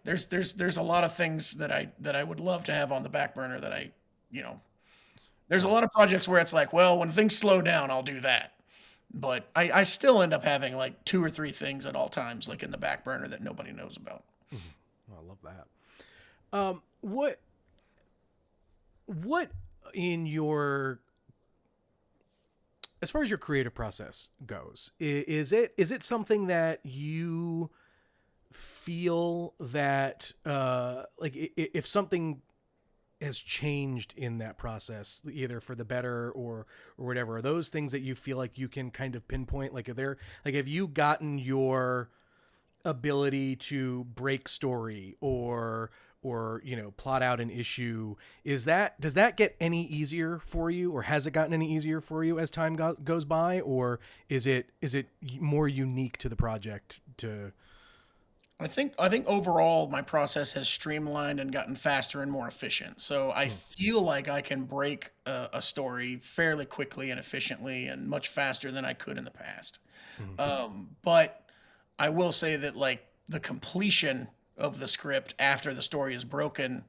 there's a lot of things that I would love to have on the back burner that there's a lot of projects where it's like, well, when things slow down, I'll do that. But I still end up having like 2 or 3 things at all times, like in the back burner that nobody knows about. I love that. What in your, as far as your creative process goes, is it something that you feel that like if something has changed in that process, either for the better or whatever, are those things that you feel like you can kind of pinpoint? Like, are there, like, have you gotten your ability to break story or you know, plot out an issue, does that get any easier for you, or has it gotten any easier for you as time goes by, or is it more unique to the project to I think overall my process has streamlined and gotten faster and more efficient. So I feel like I can break a story fairly quickly and efficiently and much faster than I could in the past. Mhm. But I will say that like the completion of the script after the story is broken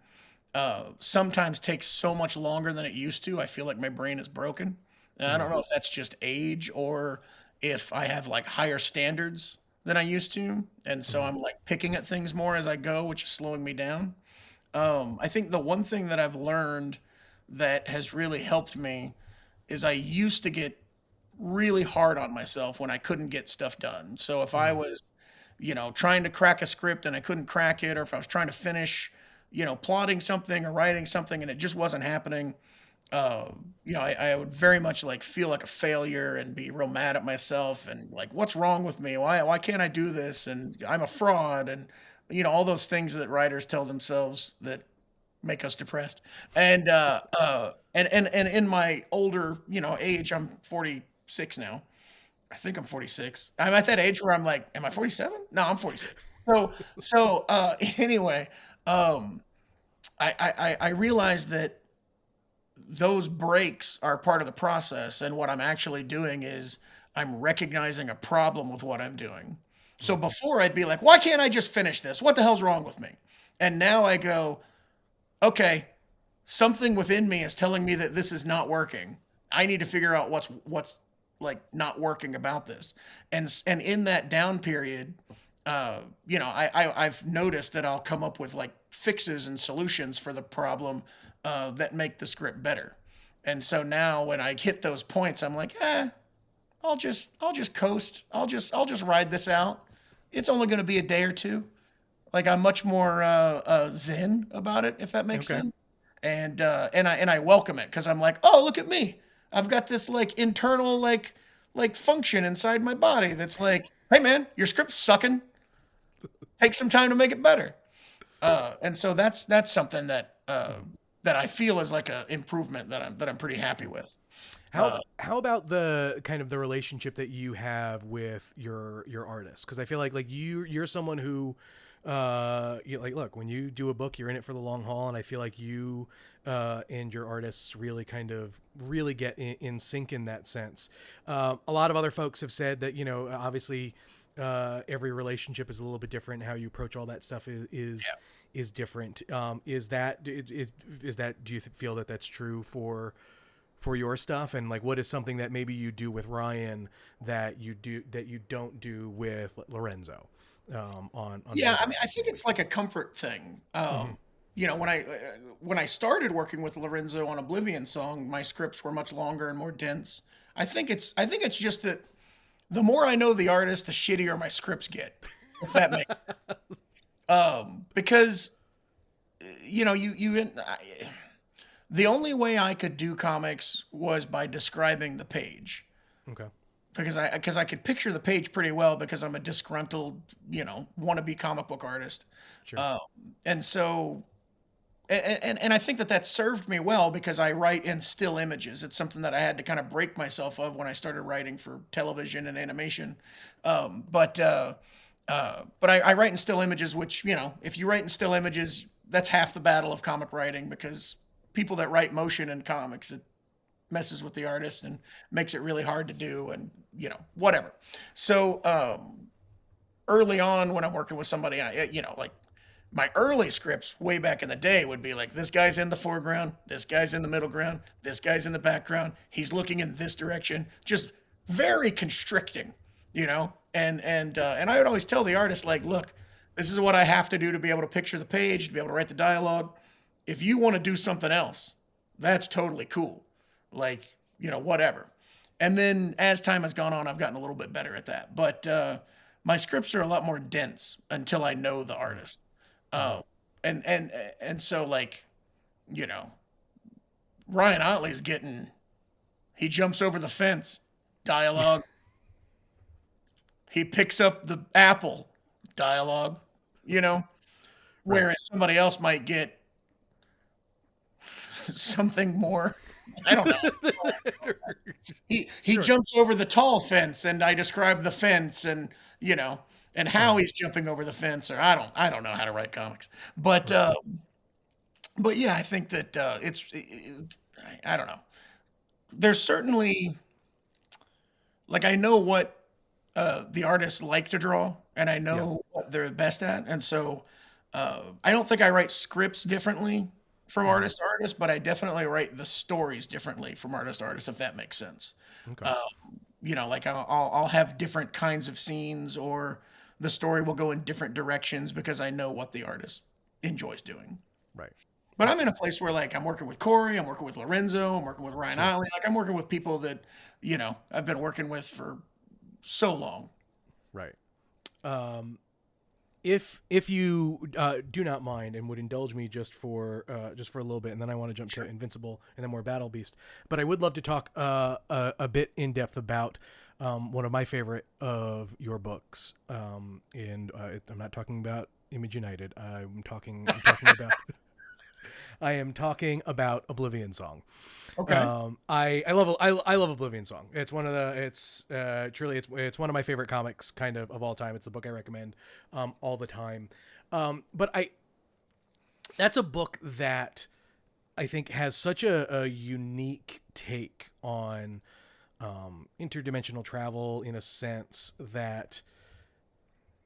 sometimes takes so much longer than it used to. I feel like my brain is broken. And I don't know if that's just age or if I have like higher standards than I used to. And so Mhm. I'm like picking at things more as I go, which is slowing me down. I think the one thing that I've learned that has really helped me is I used to get really hard on myself when I couldn't get stuff done. So if I Mhm. was, trying to crack a script and I couldn't crack it, or if I was trying to finish, plotting something or writing something and it just wasn't happening, uh, I would very much like feel like a failure and be real mad at myself and like, what's wrong with me? Why can't I do this? And I'm a fraud and all those things that writers tell themselves that make us depressed. And in my older, age, I'm 46 now. I think I'm 46. I'm at that age where I'm like, am I 47? No, I'm 46. Anyway, um, I realized that those breaks are part of the process. And what I'm actually doing is I'm recognizing a problem with what I'm doing. So Mhm. before I'd be like, why can't I just finish this? What the hell's wrong with me? And now I go, okay, something within me is telling me that this is not working. I need to figure out what's like not working about this. And in that down period, I've noticed that I'll come up with like fixes and solutions for the problem that make the script better. And so now when I hit those points, I'm like, I'll just coast. I'll just ride this out. It's only going to be a day or two. Like I'm much more zen about it, if that makes Okay. sense. And I welcome it because I'm like, oh, look at me. I've got this like internal like function inside my body that's like, hey man, your script's sucking. Take some time to make it better. And so that's something that I feel is like a improvement that I'm pretty happy with. Uh, How about the kind of the relationship that you have with your artists? Because I feel like you're someone who you like, look, when you do a book, you're in it for the long haul, and I feel like you and your artists really kind of really get in sync in that sense. A lot of other folks have said that, you know, obviously every relationship is a little bit different. How you approach all that stuff is different. Is that, do you feel that that's true for your stuff? And like, what is something that maybe you do with Ryan that you don't do with Lorenzo on Yeah, book I mean, I writing? think it's like a comfort thing. Hmm. When I started working with Lorenzo on Oblivion Song, my scripts were much longer and more dense. I think it's just that the more I know the artist, the shittier my scripts get. If that makes because the only way I could do comics was by describing the page Okay. because I could picture the page pretty well because I'm a disgruntled, wannabe comic book artist. Sure. Um, and so and I think that served me well because I write in still images. It's something that I had to kind of break myself of when I started writing for television and animation. But I write in still images, which if you write in still images, that's half the battle of comic writing because people that write motion in comics, it messes with the artist and makes it really hard to do, and whatever. So early on when I'm working with somebody, like my early scripts way back in the day would be like, this guy's in the foreground, this guy's in the middle ground, this guy's in the background, he's looking in this direction, just very constricting, and I would always tell the artist like, look, this is what I have to do to be able to picture the page, to be able to write the dialogue. If you want to do something else, that's totally cool. Like, whatever. And then as time has gone on, I've gotten a little bit better at that. But my scripts are a lot more dense until I know the artist. Mm-hmm. Uh, and so like, you know, Ryan Otley's getting he jumps over the fence dialogue. He picks up the apple dialogue, you know, Right. whereas somebody else might get something more. I don't know. He Sure. jumps over the tall fence, and I describe the fence, and you know, and how Uh-huh. he's jumping over the fence, or I don't know how to write comics, Right. but yeah, I think that I don't know. There's certainly like I know what the artists like to draw, and I Yeah. know what they're best at, and so I don't think I write scripts differently from Mm-hmm. artist to artist, but I definitely write the stories differently from artist to artist, if that makes sense. Okay. Uh, you know, like I'll have different kinds of scenes, or the story will go in different directions because I know what the artist enjoys doing. Right. But I'm Okay. in a place where like I'm working with Corey, I'm working with Lorenzo, I'm working with Ryan Sure. Ollie, like I'm working with people that I've been working with for so long. Right. Um, if you do not mind and would indulge me just for a little bit, and then I want to jump to Sure. Invincible and then more Battle Beast. But I would love to talk a bit in depth about one of my favorite of your books. And I'm not talking about Image United. I am talking about Oblivion Song. Okay. I love Oblivion Song. It's one of the it's truly it's one of my favorite comics kind of all time. It's the book I recommend all the time. But I that's a book that I think has such a unique take on interdimensional travel in a sense that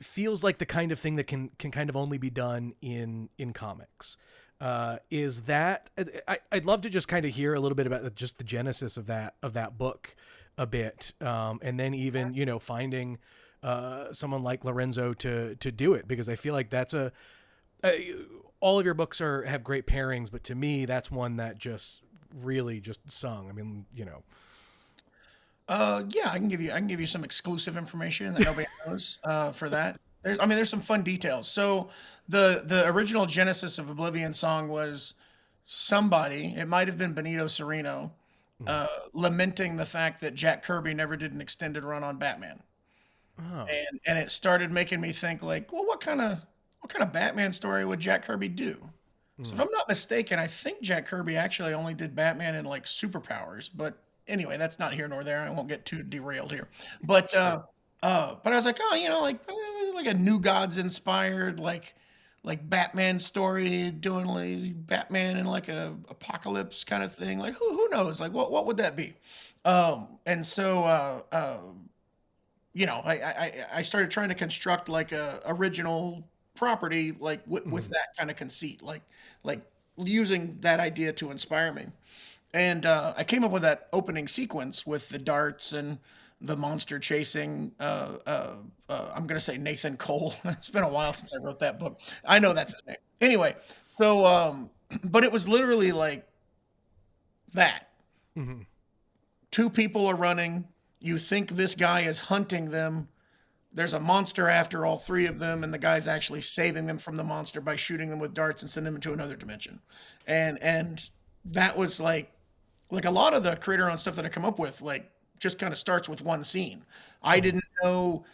feels like the kind of thing that can kind of only be done in comics. Is that I'd love to just kind of hear a little bit about just the genesis of that book a bit, and then even finding someone like Lorenzo to do it, because I feel like that's all of your books have great pairings, but to me that's one that just really just sung. I mean, Yeah, I can give you some exclusive information that nobody knows for that. There's some fun details. So the original genesis of Oblivion Song was somebody, it might have been Benito Cereno, mm, lamenting the fact that Jack Kirby never did an extended run on Batman, oh, and it started making me think like, well, what kind of Batman story would Jack Kirby do? So if mm, I'm not mistaken, I think Jack Kirby actually only did Batman in like superpowers. But anyway, that's not here nor there. I won't get too derailed here. But sure, but I was like, oh, like it was like a New Gods inspired like Batman story, doing like Batman in like a apocalypse kind of thing. Like who knows? Like what would that be? And so I started trying to construct like a original property like with mm, that kind of conceit, like using that idea to inspire me. And I came up with that opening sequence with the darts and the monster chasing. I'm gonna say Nathan Cole. It's been a while since I wrote that book. I know that's his name. Anyway, so but it was literally like that. mm, Two people are running. You think this guy is hunting them. There's a monster after all three of them, and the guy's actually saving them from the monster by shooting them with darts and sending them into another dimension. And that was like a lot of the creator owned stuff that I come up with, like just kind of starts with one scene. I mm, didn't know,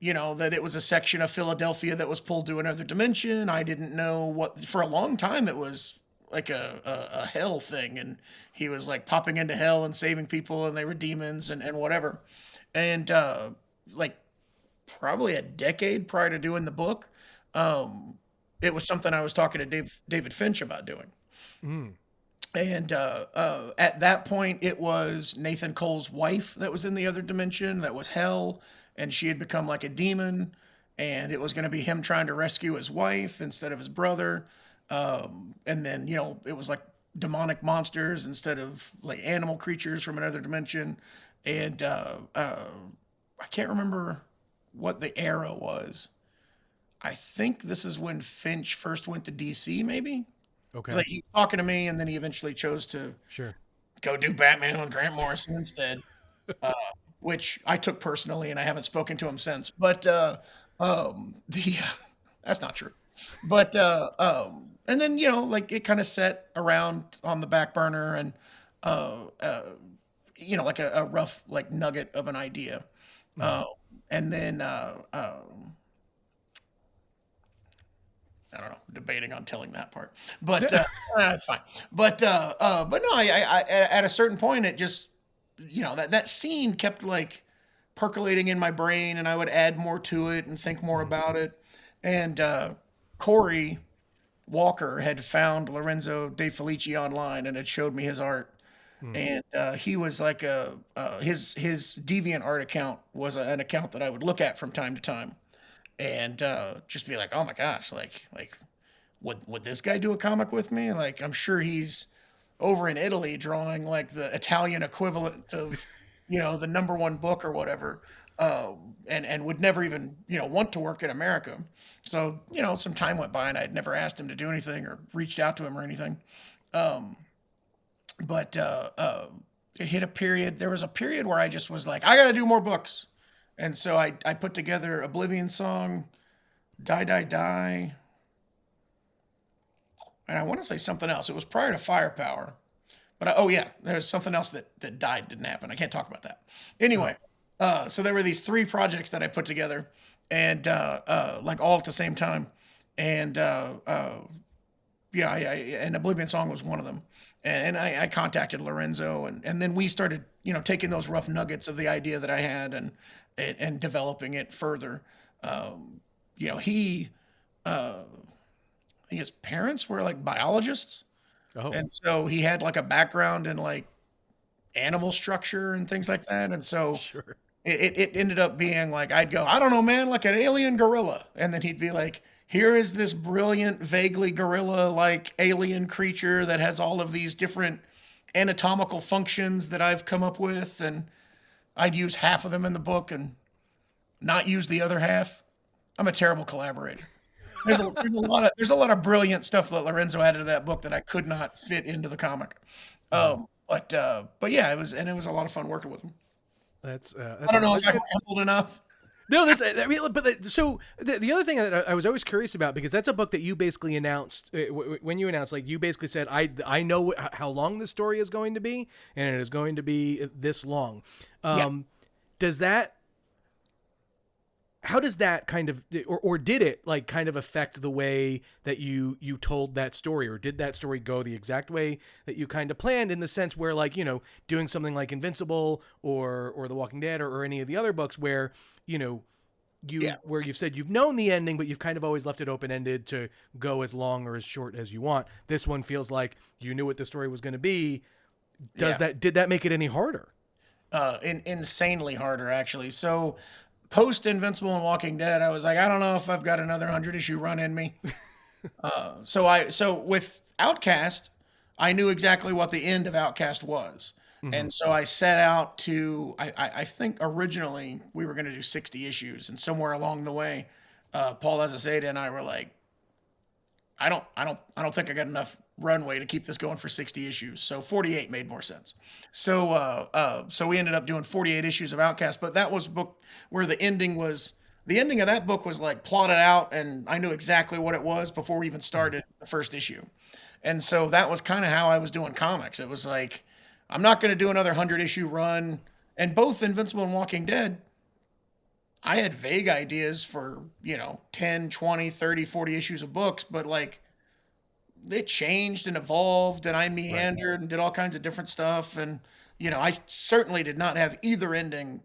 that it was a section of Philadelphia that was pulled to another dimension. I didn't know what for a long time it was like a hell thing, and he was like popping into hell and saving people, and they were demons and whatever. And like probably a decade prior to doing the book, um, it was something I was talking to David Finch about doing. mm, And at that point, it was Nathan Cole's wife that was in the other dimension, that was hell, and she had become like a demon. And it was going to be him trying to rescue his wife instead of his brother. And then, it was like demonic monsters instead of like animal creatures from another dimension. And I can't remember what the era was. I think this is when Finch first went to DC, maybe. okay, Like he was talking to me, and then he eventually chose to sure, go do Batman with Grant Morrison instead. which I took personally, and I haven't spoken to him since. But the that's not true. But and then like it kind of set around on the back burner, and uh, uh, like a rough like nugget of an idea, Mm-hmm. uh, and then I don't know, debating on telling that part, but it's fine. But no, at a certain point, it just that scene kept like percolating in my brain, and I would add more to it and think more about it. And Corey Walker had found Lorenzo De Felici online and had showed me his art. Mm-hmm. And he was like his Deviant art account was an account that I would look at from time to time, and just be like, oh my gosh, like would this guy do a comic with me? Like I'm sure he's over in Italy drawing like the Italian equivalent of the number one book or whatever, and would never even want to work in America. So some time went by and I'd never asked him to do anything or reached out to him or anything. Um, but it hit a period. There was a period where I just was like, I got to do more books, and so I put together Oblivion Song, Die Die Die, and I want to say something else. It was prior to Firepower, but oh yeah, there's something else that died, didn't happen. I can't talk about that. Oh. Anyway, so there were these three projects that I put together, and like all at the same time, and and Oblivion Song was one of them. And I contacted Lorenzo, and then we started, taking those rough nuggets of the idea that I had, and developing it further. He, I think his parents were like biologists, Oh. and so he had like a background in like animal structure and things like that. And so Sure. it ended up being like I'd go, I don't know, man, like an alien gorilla, and then he'd be like, here is this brilliant, vaguely gorilla like alien creature that has all of these different anatomical functions that I've come up with, and I'd use half of them in the book and not use the other half. I'm a terrible collaborator. There's a lot of brilliant stuff that Lorenzo added to that book that I could not fit into the comic. Mhm. But yeah, it was a lot of fun working with him. That's I don't know awesome. if I rambled enough. No, that's I mean, but so the other thing that I was always curious about, because that's a book that you basically announced when you announced, like you basically said, I know how long this story is going to be, and it is going to be this long. Yeah. Does that How does that kind of, or did it like kind of affect the way that you told that story, or did that story go the exact way that you kind of planned, in the sense where, like, doing something like Invincible or The Walking Dead, or any of the other books where Yeah. where you've said you've known the ending, but you've kind of always left it open ended to go as long or as short as you want. This one feels like you knew what the story was going to be. Yeah. Did that make it any harder? Insanely harder actually. So post Invincible and Walking Dead, I was like, I don't know if I've got another 100 issue run in me. So with Outcast, I knew exactly what the end of Outcast was. Mm-hmm. And so I set out to, I think originally we were going to do 60 issues, and somewhere along the way, Paul Azaceta and I were like, I don't think I got enough runway to keep this going for 60 issues. So 48 made more sense. So we ended up doing 48 issues of Outcast, but that was a book where the ending of that book was like plotted out, and I knew exactly what it was before we even started the first issue. And so that was kind of how I was doing comics. It was like, I'm not going to do another 100 issue run. And both Invincible and Walking Dead, I had vague ideas for, 10, 20, 30, 40 issues of books, but like it changed and evolved, and I Right. meandered and did all kinds of different stuff. And, I certainly did not have either ending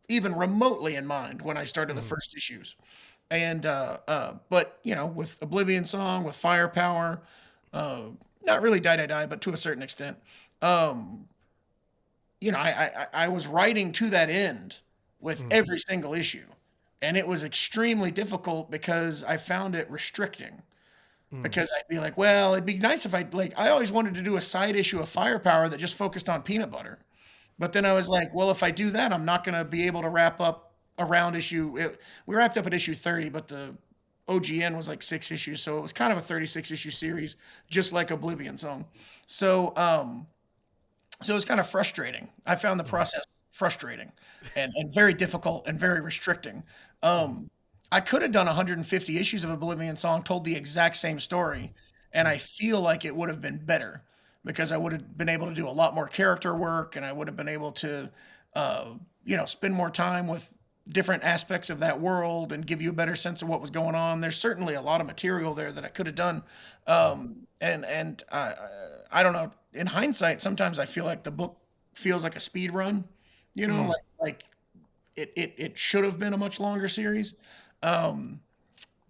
even remotely in mind when I started the Mm-hmm. first issues. And, but, with Oblivion Song, with Firepower, uh, not really Die Die Die, but to a certain extent, um, I was writing to that end with Mm-hmm. every single issue. And it was extremely difficult because I found it restricting. Mm-hmm. Because I'd be like, well, it'd be nice if I always wanted to do a side issue of Firepower that just focused on peanut butter. But then I was like, well, if I do that, I'm not going to be able to wrap up around we wrapped up at issue 30, but the OGN was like 6 issues. So it was kind of a 36 issue series, just like Oblivion Song. So, so it was kind of frustrating. I found the process frustrating and very difficult and very restricting. I could have done 150 issues of Oblivion Song, told the exact same story, and I feel like it would have been better because I would have been able to do a lot more character work, and I would have been able to, uh, spend more time with different aspects of that world and give you a better sense of what was going on. There's certainly a lot of material there that I could have done, and I don't know. In hindsight, sometimes I feel like the book feels like a speed run. Like it should have been a much longer series. Um,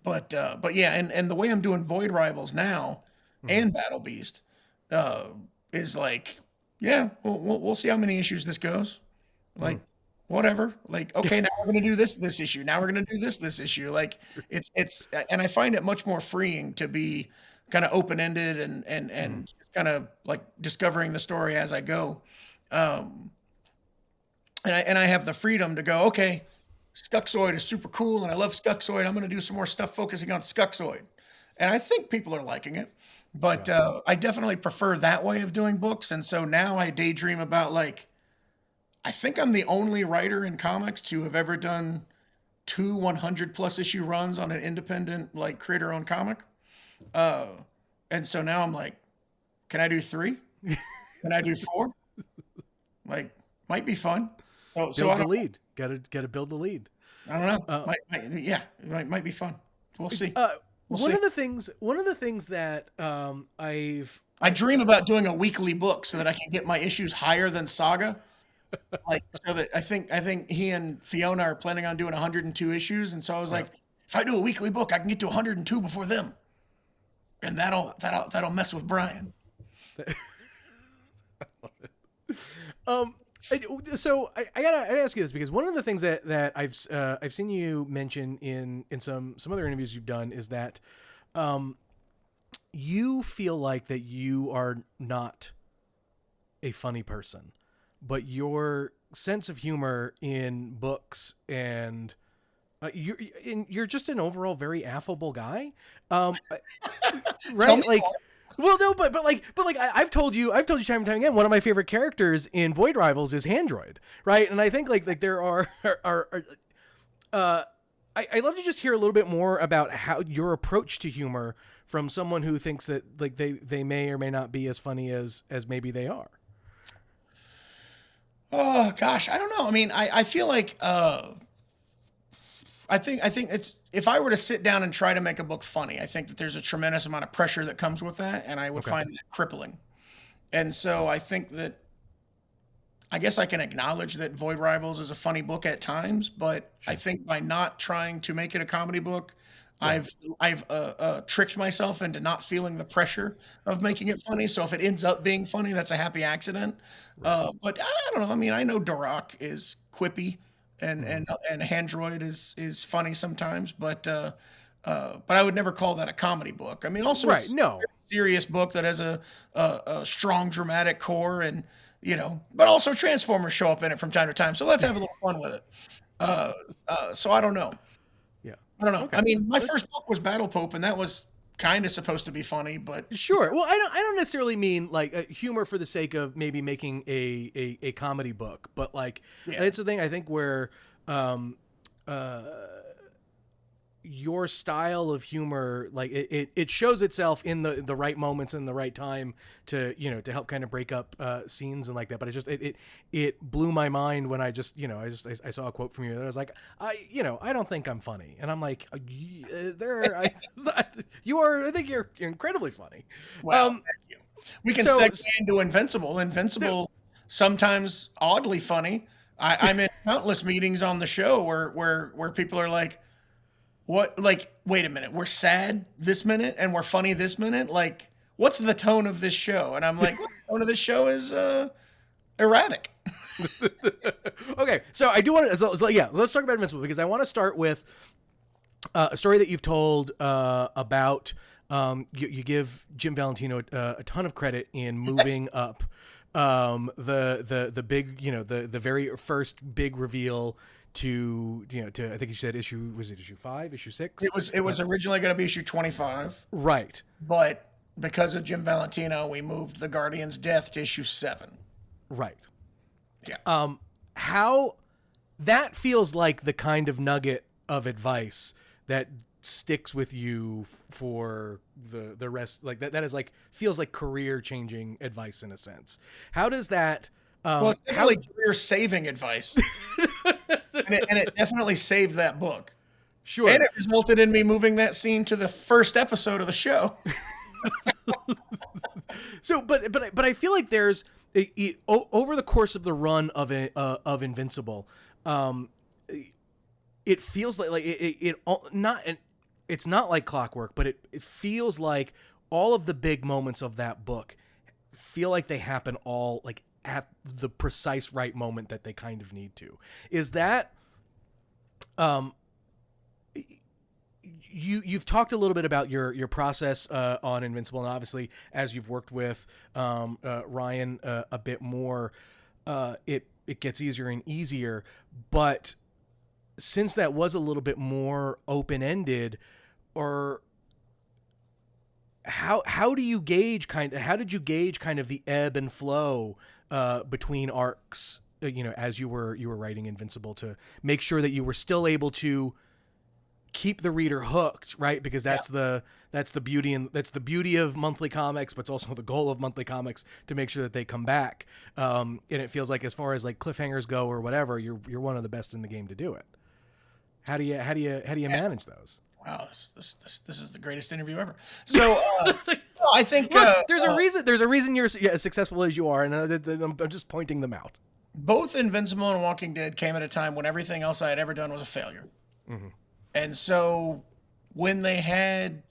but yeah, and the way I'm doing Void Rivals now and Battle Beast uh, is like, yeah, we'll see how many issues this goes. Like, whatever. Like, okay, now we're gonna do this issue. Now we're gonna do this issue. Like, and I find it much more freeing to be kind of open ended and kind of like discovering the story as I go. Um, and I have the freedom to go, okay, Skuxoid is super cool, and I love Skuxoid. I'm going to do some more stuff focusing on Skuxoid, and I think people are liking it. But I definitely prefer that way of doing books, and so now I daydream about like I think I'm the only writer in comics to have ever done two 100 plus issue runs on an independent like creator owned comic. Uh, and so now I'm like, can I do three? Can I do four? Like, might be fun. So Build the lead. Gotta build the lead. I don't know. Might be fun. We'll see. One of the things that I dream about doing a weekly book so that I can get my issues higher than Saga. Like, so that I think he and Fiona are planning on doing 102 issues, and so I was like, if I do a weekly book, I can get to 102 before them, and that'll mess with Brian. So I gotta ask you this, because one of the things that I've seen you mention in some other interviews you've done is that you feel like that you are not a funny person, but your sense of humor in books and you're just an overall very affable guy, right? Like. More. Well, no, but I've told you time and time again, one of my favorite characters in Void Rivals is Handroid, right? And I think like there are I love to just hear a little bit more about how your approach to humor from someone who thinks that like they may or may not be as funny as maybe they are. Oh gosh, I don't know. I mean, I feel like I think it's if I were to sit down and try to make a book funny, I think that there's a tremendous amount of pressure that comes with that, and I would find that crippling. And so I think that I guess I can acknowledge that Void Rivals is a funny book at times, but I think by not trying to make it a comedy book, I've tricked myself into not feeling the pressure of making it funny. So if it ends up being funny, that's a happy accident. But I don't know. I mean, I know Duroc is quippy. And Handroid is funny sometimes, but I would never call that a comedy book. I mean, also it's a serious book that has a strong dramatic core, and but also Transformers show up in it from time to time. So let's have a little fun with it. So I don't know. Yeah, I don't know. Okay. I mean, my first book was Battle Pope, and that was kind of supposed to be funny, but sure. Well, I don't necessarily mean like humor for the sake of maybe making a comedy book, but like it's the thing I think where your style of humor, like it shows itself in the right moments and the right time to to help kind of break up scenes and like that. But it blew my mind when I saw a quote from you that I was like, I don't think I'm funny, and I'm like, I think you're incredibly funny. Well, thank you. We can segue into Invincible. Invincible, sometimes oddly funny. I'm in countless meetings on the show where people are like, what, like, wait a minute, we're sad this minute and we're funny this minute? Like, what's the tone of this show? And I'm like, well, the tone of this show is erratic. Okay, so I do want to, let's talk about Invincible, because I want to start with a story that you've told about, you give Jim Valentino a ton of credit in moving up the big, the very first big reveal to I think you said issue 5, issue 6? It was originally going to be issue 25. Right. But because of Jim Valentino, we moved the Guardian's death to issue 7. Right. Yeah. how that feels like the kind of nugget of advice that sticks with you for the rest, like that is like feels like career changing advice in a sense. How does that Well, it's definitely career saving advice. and it definitely saved that book. Sure. And it resulted in me moving that scene to the first episode of the show. So, but I feel like there's over the course of the run of Invincible, it feels like it's not like clockwork, but it feels like all of the big moments of that book feel like they happen all like at the precise right moment that they kind of need to. Is that you've talked a little bit about your process on Invincible, and obviously as you've worked with Ryan a bit more, it gets easier and easier. But since that was a little bit more open-ended, or how do you gauge how did you gauge kind of the ebb and flow between arcs, as you were writing Invincible, to make sure that you were still able to keep the reader hooked, right? Because that's the beauty, and that's the beauty of monthly comics, but it's also the goal of monthly comics to make sure that they come back. And it feels like, as far as like cliffhangers go or whatever, you're one of the best in the game to do it. How do you manage those? Wow, this is the greatest interview ever. So I think there's a reason you're as successful as you are, and I'm just pointing them out. Both Invincible and Walking Dead came at a time when everything else I had ever done was a failure. Mm-hmm. And so when they had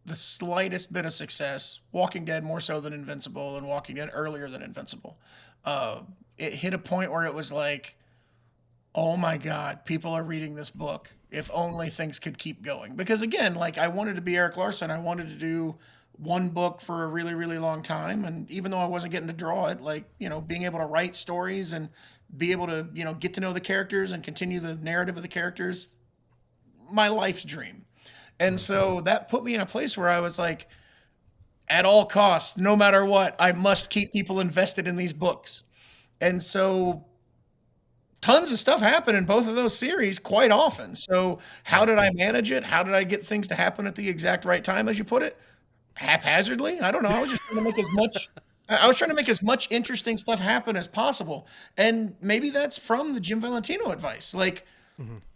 the slightest bit of success, Walking Dead more so than Invincible, and Walking Dead earlier than Invincible, it hit a point where it was like, oh my God, people are reading this book. If only things could keep going. Because again, like, I wanted to be Eric Larson. I wanted to do one book for a really, really long time. And even though I wasn't getting to draw it, like, being able to write stories and be able to, get to know the characters and continue the narrative of the characters, my life's dream. And so that put me in a place where I was like, at all costs, no matter what, I must keep people invested in these books. And so tons of stuff happened in both of those series quite often. So how did I manage it? How did I get things to happen at the exact right time, as you put it? Haphazardly? I don't know. I was just trying to make as much interesting stuff happen as possible. And maybe that's from the Jim Valentino advice. Like,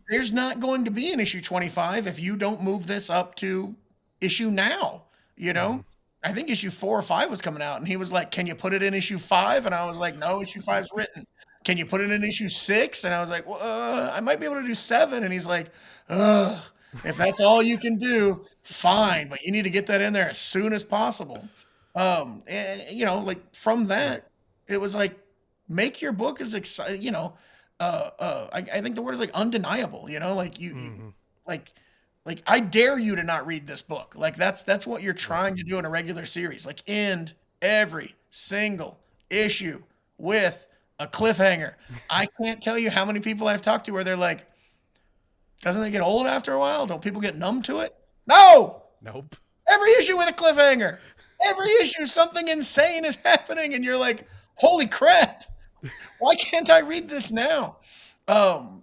there's not going to be an issue 25 if you don't move this up to issue now, I think issue 4 or 5 was coming out, and he was like, can you put it in issue 5? And I was like, no, issue 5's written. Can you put it in issue 6? And I was like, well, I might be able to do 7. And he's like, if that's all you can do, fine, but you need to get that in there as soon as possible. And, like, from that, it was like, make your book as exciting, I think the word is like undeniable, like like I dare you to not read this book. Like, that's what you're trying to do in a regular series. Like, end every single issue with a cliffhanger. I can't tell you how many people I've talked to where they're like, doesn't it get old after a while? Don't people get numb to it? No. Nope. Every issue with a cliffhanger. Every issue something insane is happening, and you're like, holy crap. Why can't I read this now? And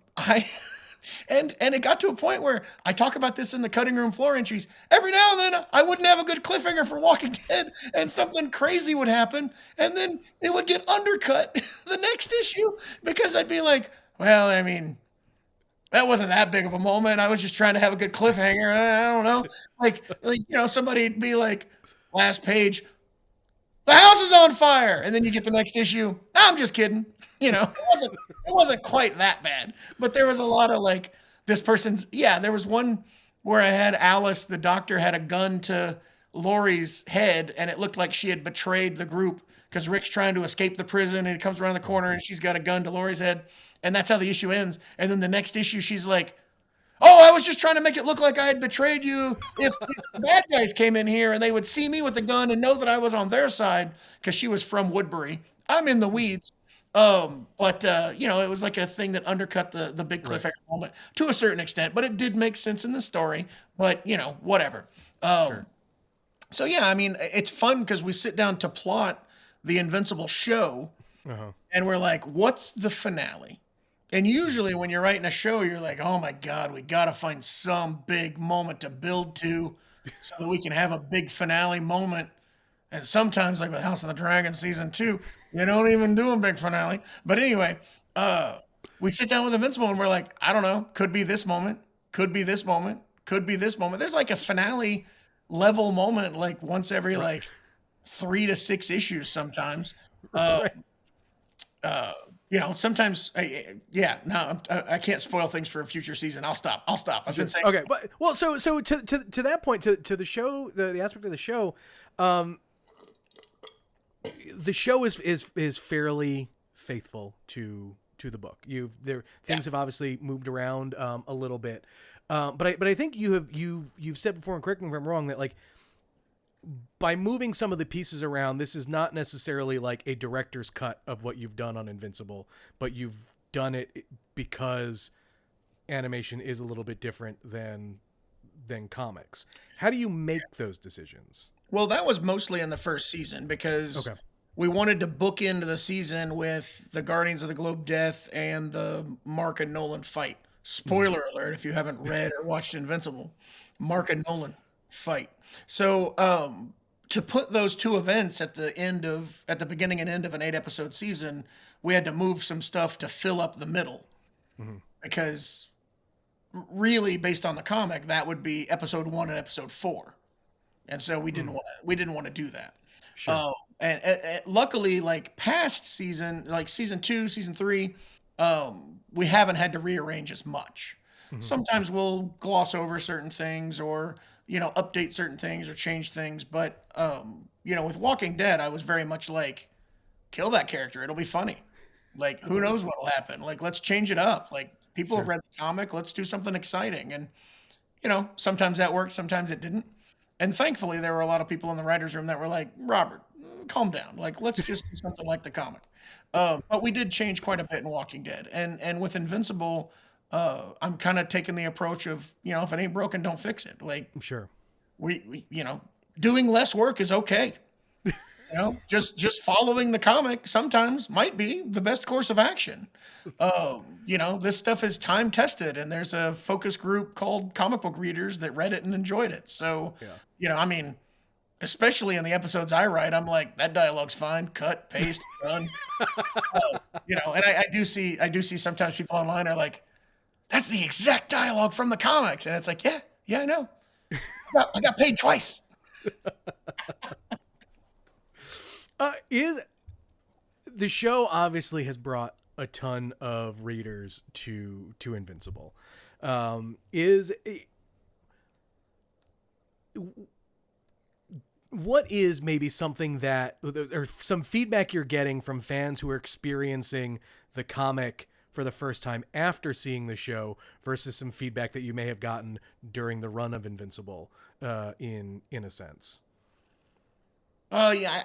it got to a point where I talk about this in the cutting room floor entries. Every now and then I wouldn't have a good cliffhanger for Walking Dead, and something crazy would happen, and then it would get undercut the next issue, because I'd be like, well, I mean, that wasn't that big of a moment. I was just trying to have a good cliffhanger. I don't know. Like somebody'd be like, last page, the house is on fire. And then you get the next issue. I'm just kidding. It wasn't quite that bad, but there was a lot of like, this person's, there was one where I had Alice, the doctor, had a gun to Lori's head, and it looked like she had betrayed the group because Rick's trying to escape the prison, and he comes around the corner and she's got a gun to Lori's head. And that's how the issue ends. And then the next issue, she's like, oh, I was just trying to make it look like I had betrayed you. If the bad guys came in here and they would see me with a gun and know that I was on their side, because she was from Woodbury. I'm in the weeds. But it was like a thing that undercut the big cliffhanger moment to a certain extent, but it did make sense in the story, but whatever. Sure. So yeah, I mean, it's fun because we sit down to plot the Invincible show, and we're like, what's the finale? And usually when you're writing a show, you're like, oh my God, we got to find some big moment to build to so that we can have a big finale moment. And sometimes, like with House of the Dragon season 2, you don't even do a big finale. But anyway, uh, we sit down with Invincible and we're like, I don't know, could be this moment, could be this moment, could be this moment. There's like a finale level moment, like once every Right. like 3 to 6 issues sometimes. Uh, Right. uh, sometimes, yeah, no, I can't spoil things for a future season. I'll stop. I've been Sure. saying, Okay, but well, so to that point, to the show, the aspect of the show, um, the show is fairly faithful to the book. yeah, Things have obviously moved around a little bit, but I think you've said before, and correct me if I'm wrong, that like by moving some of the pieces around, this is not necessarily like a director's cut of what you've done on Invincible, but you've done it because animation is a little bit different than comics. How do you make those decisions? well, that was mostly in the first season because Okay. we wanted to book into the season with the Guardians of the Globe death and the Mark and Nolan fight. Mm-hmm. Spoiler alert if you haven't read or watched Invincible, Mark and Nolan fight. So, to put those two events at the beginning and end of an 8 episode season, we had to move some stuff to fill up the middle Mm-hmm. because really based on the comic that would be episode 1 and episode 4. And so we didn't want to do that. Sure. Oh, and luckily, like past season, like season 2, season 3, we haven't had to rearrange as much. Mm-hmm. Sometimes we'll gloss over certain things, or update certain things, or change things. But with Walking Dead, I was very much like, kill that character; it'll be funny. Like, who knows what'll happen? Like, let's change it up. Like, people have Sure. read the comic, let's do something exciting. And sometimes that worked, sometimes it didn't. And thankfully, there were a lot of people in the writers' room that were like, Robert, calm down. Like, let's just do something like the comic. But we did change quite a bit in Walking Dead. And with Invincible, I'm kind of taking the approach of, if it ain't broken, don't fix it. Like, Sure. we doing less work is okay. Just following the comic sometimes might be the best course of action. This stuff is time tested, and there's a focus group called comic book readers that read it and enjoyed it. So, Yeah. I mean, especially in the episodes I write, I'm like, that dialogue's fine, cut, paste, done. And I do see sometimes people online are like, that's the exact dialogue from the comics, and it's like, yeah, I know. I got paid twice. Is the show obviously has brought a ton of readers to Invincible. Is what is maybe something that, or some feedback you're getting from fans who are experiencing the comic for the first time after seeing the show versus some feedback that you may have gotten during the run of Invincible, in a sense? Yeah,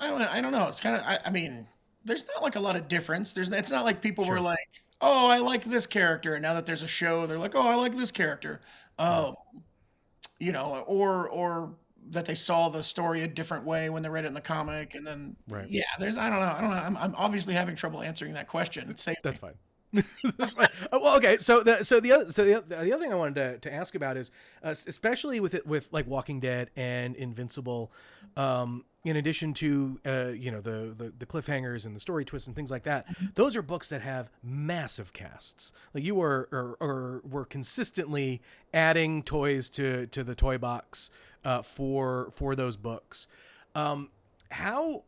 I don't know. It's kind of, I mean, there's not like a lot of difference. It's not like people were Sure. like, oh, I like this character, and now that there's a show, they're like, oh, I like this character. Right. Um, or that they saw the story a different way when they read it in the comic, and then Right. yeah, I don't know. I'm obviously having trouble answering that question. Save That's me. fine. That's fine. Well, okay. So the other thing I wanted to ask about is, especially with like Walking Dead and Invincible, in addition to the cliffhangers and the story twists and things like that, those are books that have massive casts. Like you were consistently adding toys to the toy box, for those books. How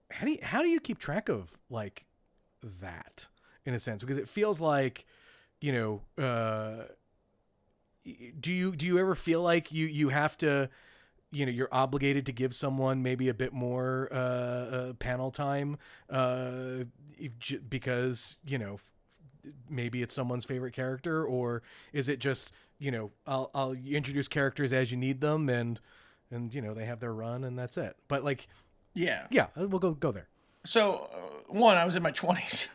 how do you keep track of like that, in a sense, because it feels like, you know do you ever feel like you have to, you're obligated to give someone maybe a bit more panel time, because maybe it's someone's favorite character, or is it just, I'll introduce characters as you need them, and they have their run and that's it, but like, Yeah. yeah, we'll go there. So, one, I was in my 20s.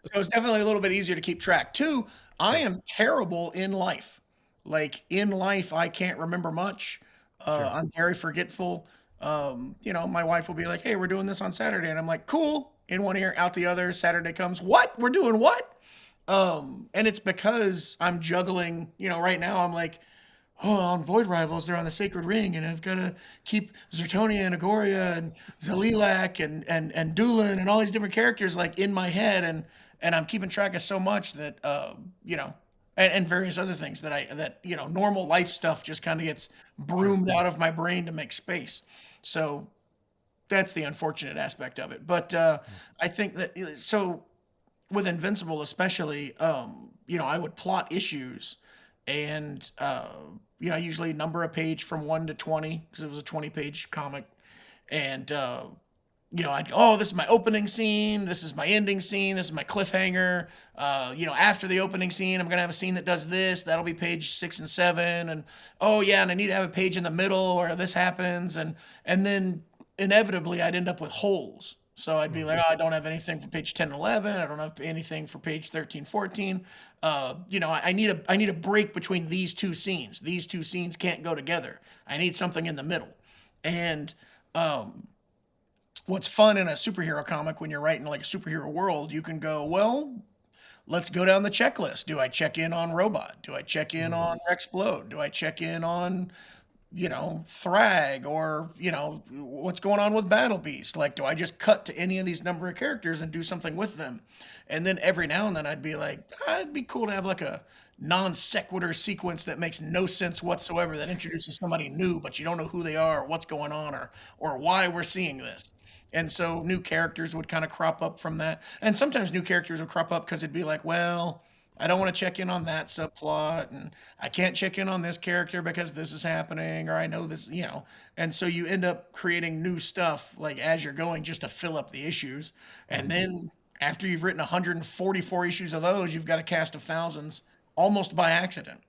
So it's definitely a little bit easier to keep track. Two, I Sure. am terrible in life. Like in life, I can't remember much. Sure. I'm very forgetful. My wife will be like, "Hey, we're doing this on Saturday," and I'm like, "Cool." in one ear, out the other. Saturday comes, what? We're doing what? And it's because I'm juggling, right now I'm like, oh, on Void Rivals, they're on the Sacred Ring, and I've got to keep Zertonia and Agoria and Zalilak and Dulan and all these different characters like in my head, and I'm keeping track of so much that and various other things that normal life stuff just kind of gets Sure. broomed out of my brain to make space. So that's the unfortunate aspect of it. But I think that with Invincible, especially, I would plot issues, and I usually number a page from 1 to 20 because it was a 20-page comic, and I'd go, oh, this is my opening scene, this is my ending scene, this is my cliffhanger. After the opening scene, I'm gonna have a scene that does this. That'll be page 6 and 7, and oh yeah, and I need to have a page in the middle where this happens, and then inevitably I'd end up with holes. So I'd be like, oh, I don't have anything for page 10 and 11. I don't have anything for page 13, 14. I need a break between these two scenes. These two scenes can't go together. I need something in the middle. And what's fun in a superhero comic when you're writing like a superhero world, you can go, well, let's go down the checklist. Do I check in on Robot? Do I check in Mm-hmm. on Explode? Do I check in on Thrag, or, what's going on with Battle Beast? Like, do I just cut to any of these number of characters and do something with them? And then every now and then I'd be like, it'd be cool to have like a non sequitur sequence that makes no sense whatsoever that introduces somebody new, but you don't know who they are or what's going on or why we're seeing this. And so new characters would kind of crop up from that. And sometimes new characters would crop up because it'd be like, well, I don't want to check in on that subplot, and I can't check in on this character because this is happening, or I know this. And so you end up creating new stuff like as you're going just to fill up the issues. And Mm-hmm. then after you've written 144 issues of those, you've got a cast of thousands almost by accident.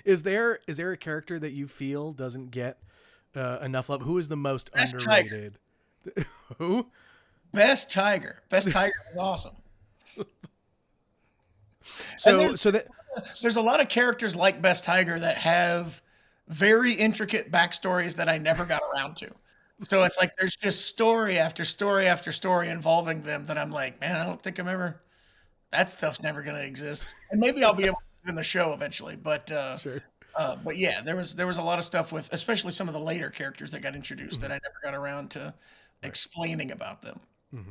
Is there a character that you feel doesn't get enough love? Who is the most Best Tiger. underrated? Who? Best Tiger. Best Tiger is awesome. And So so that there's a lot of characters like Best Tiger that have very intricate backstories that I never got around to. So it's like there's just story after story after story involving them that I'm like, man, I don't think that stuff's never going to exist. And maybe I'll be able to do it in the show eventually, sure. but yeah, there was a lot of stuff with especially some of the later characters that got introduced Mm-hmm. that I never got around to Right. explaining about them. Mm-hmm.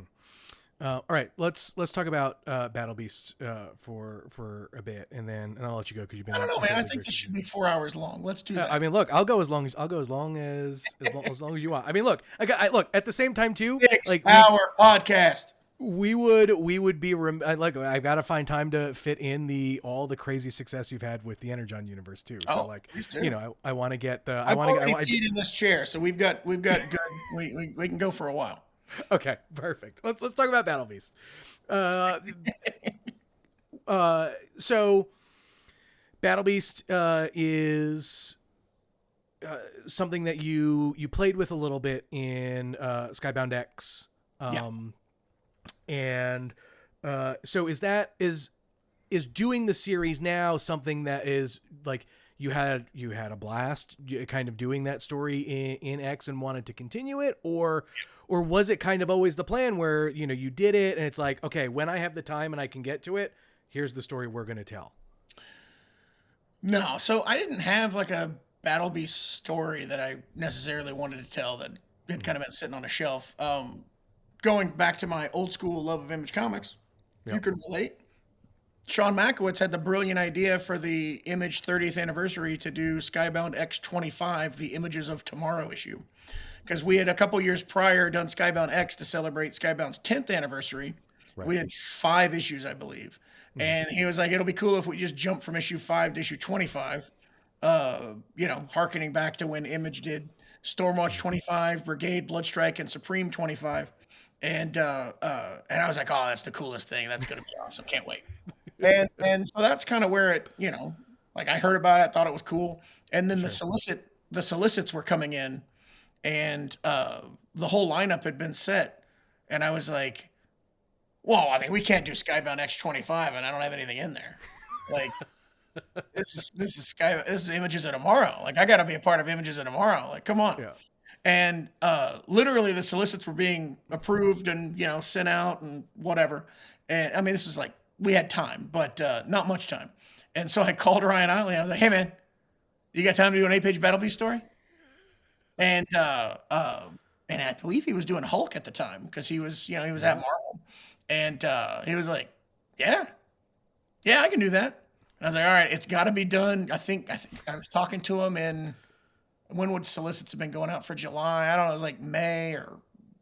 All right, let's talk about Battle Beast for a bit, and I'll let you go because you've been I don't know, man. I incredibly think this gracious. should be 4 hours long. Let's do I that. mean, look, I'll go as long as you want. I mean, look, look at the same time too. Six Like hour podcast. we would be like I've got to find time to fit in all the crazy success you've had with the Energon Universe too. So Oh, like, please do. I want to get the I've already peed in this chair, so we've got good. We can go for a while. okay, perfect. Let's talk about Battle Beast. Uh, so Battle Beast is something that you played with a little bit in Skybound X. Yeah. And so is doing the series now something that is like you had a blast kind of doing that story in X and wanted to continue it, or was it kind of always the plan where you did it and it's like, okay, when I have the time and I can get to it, here's the story we're going to tell? No, so I didn't have like a Battle Beast story that I necessarily wanted to tell that had kind of been sitting on a shelf. Going back to my old school love of Image Comics, you Yep. can relate. Sean Makowitz had the brilliant idea for the Image 30th anniversary to do Skybound X25, the Images of Tomorrow issue. Because we had a couple years prior done Skybound X to celebrate Skybound's 10th anniversary. Right. We did 5 issues, I believe. And he was like, it'll be cool if we just jump from issue 5 to issue 25, harkening back to when Image did Stormwatch 25, Brigade, Bloodstrike, and Supreme 25. And I was like, oh, that's the coolest thing. That's going to be awesome. Can't wait. And so that's kind of where it, like I heard about it, thought it was cool. And then Sure. the solicits were coming in, and the whole lineup had been set. And I was like, well, I mean, we can't do Skybound X25 and I don't have anything in there. Like, this is Images of Tomorrow. Like, I got to be a part of Images of Tomorrow. Like, come on. Yeah. And literally the solicits were being approved and, sent out and whatever. And I mean, this was like, we had time, but not much time. And so I called Ryan Otley and I was like, hey man, you got time to do an 8-page Battle Beast story? And and I believe he was doing Hulk at the time because he was, he was at Marvel. And he was like, yeah, yeah, I can do that. And I was like, all right, it's got to be done. I think I was talking to him in, when would solicits have been going out for July? I don't know. It was like May or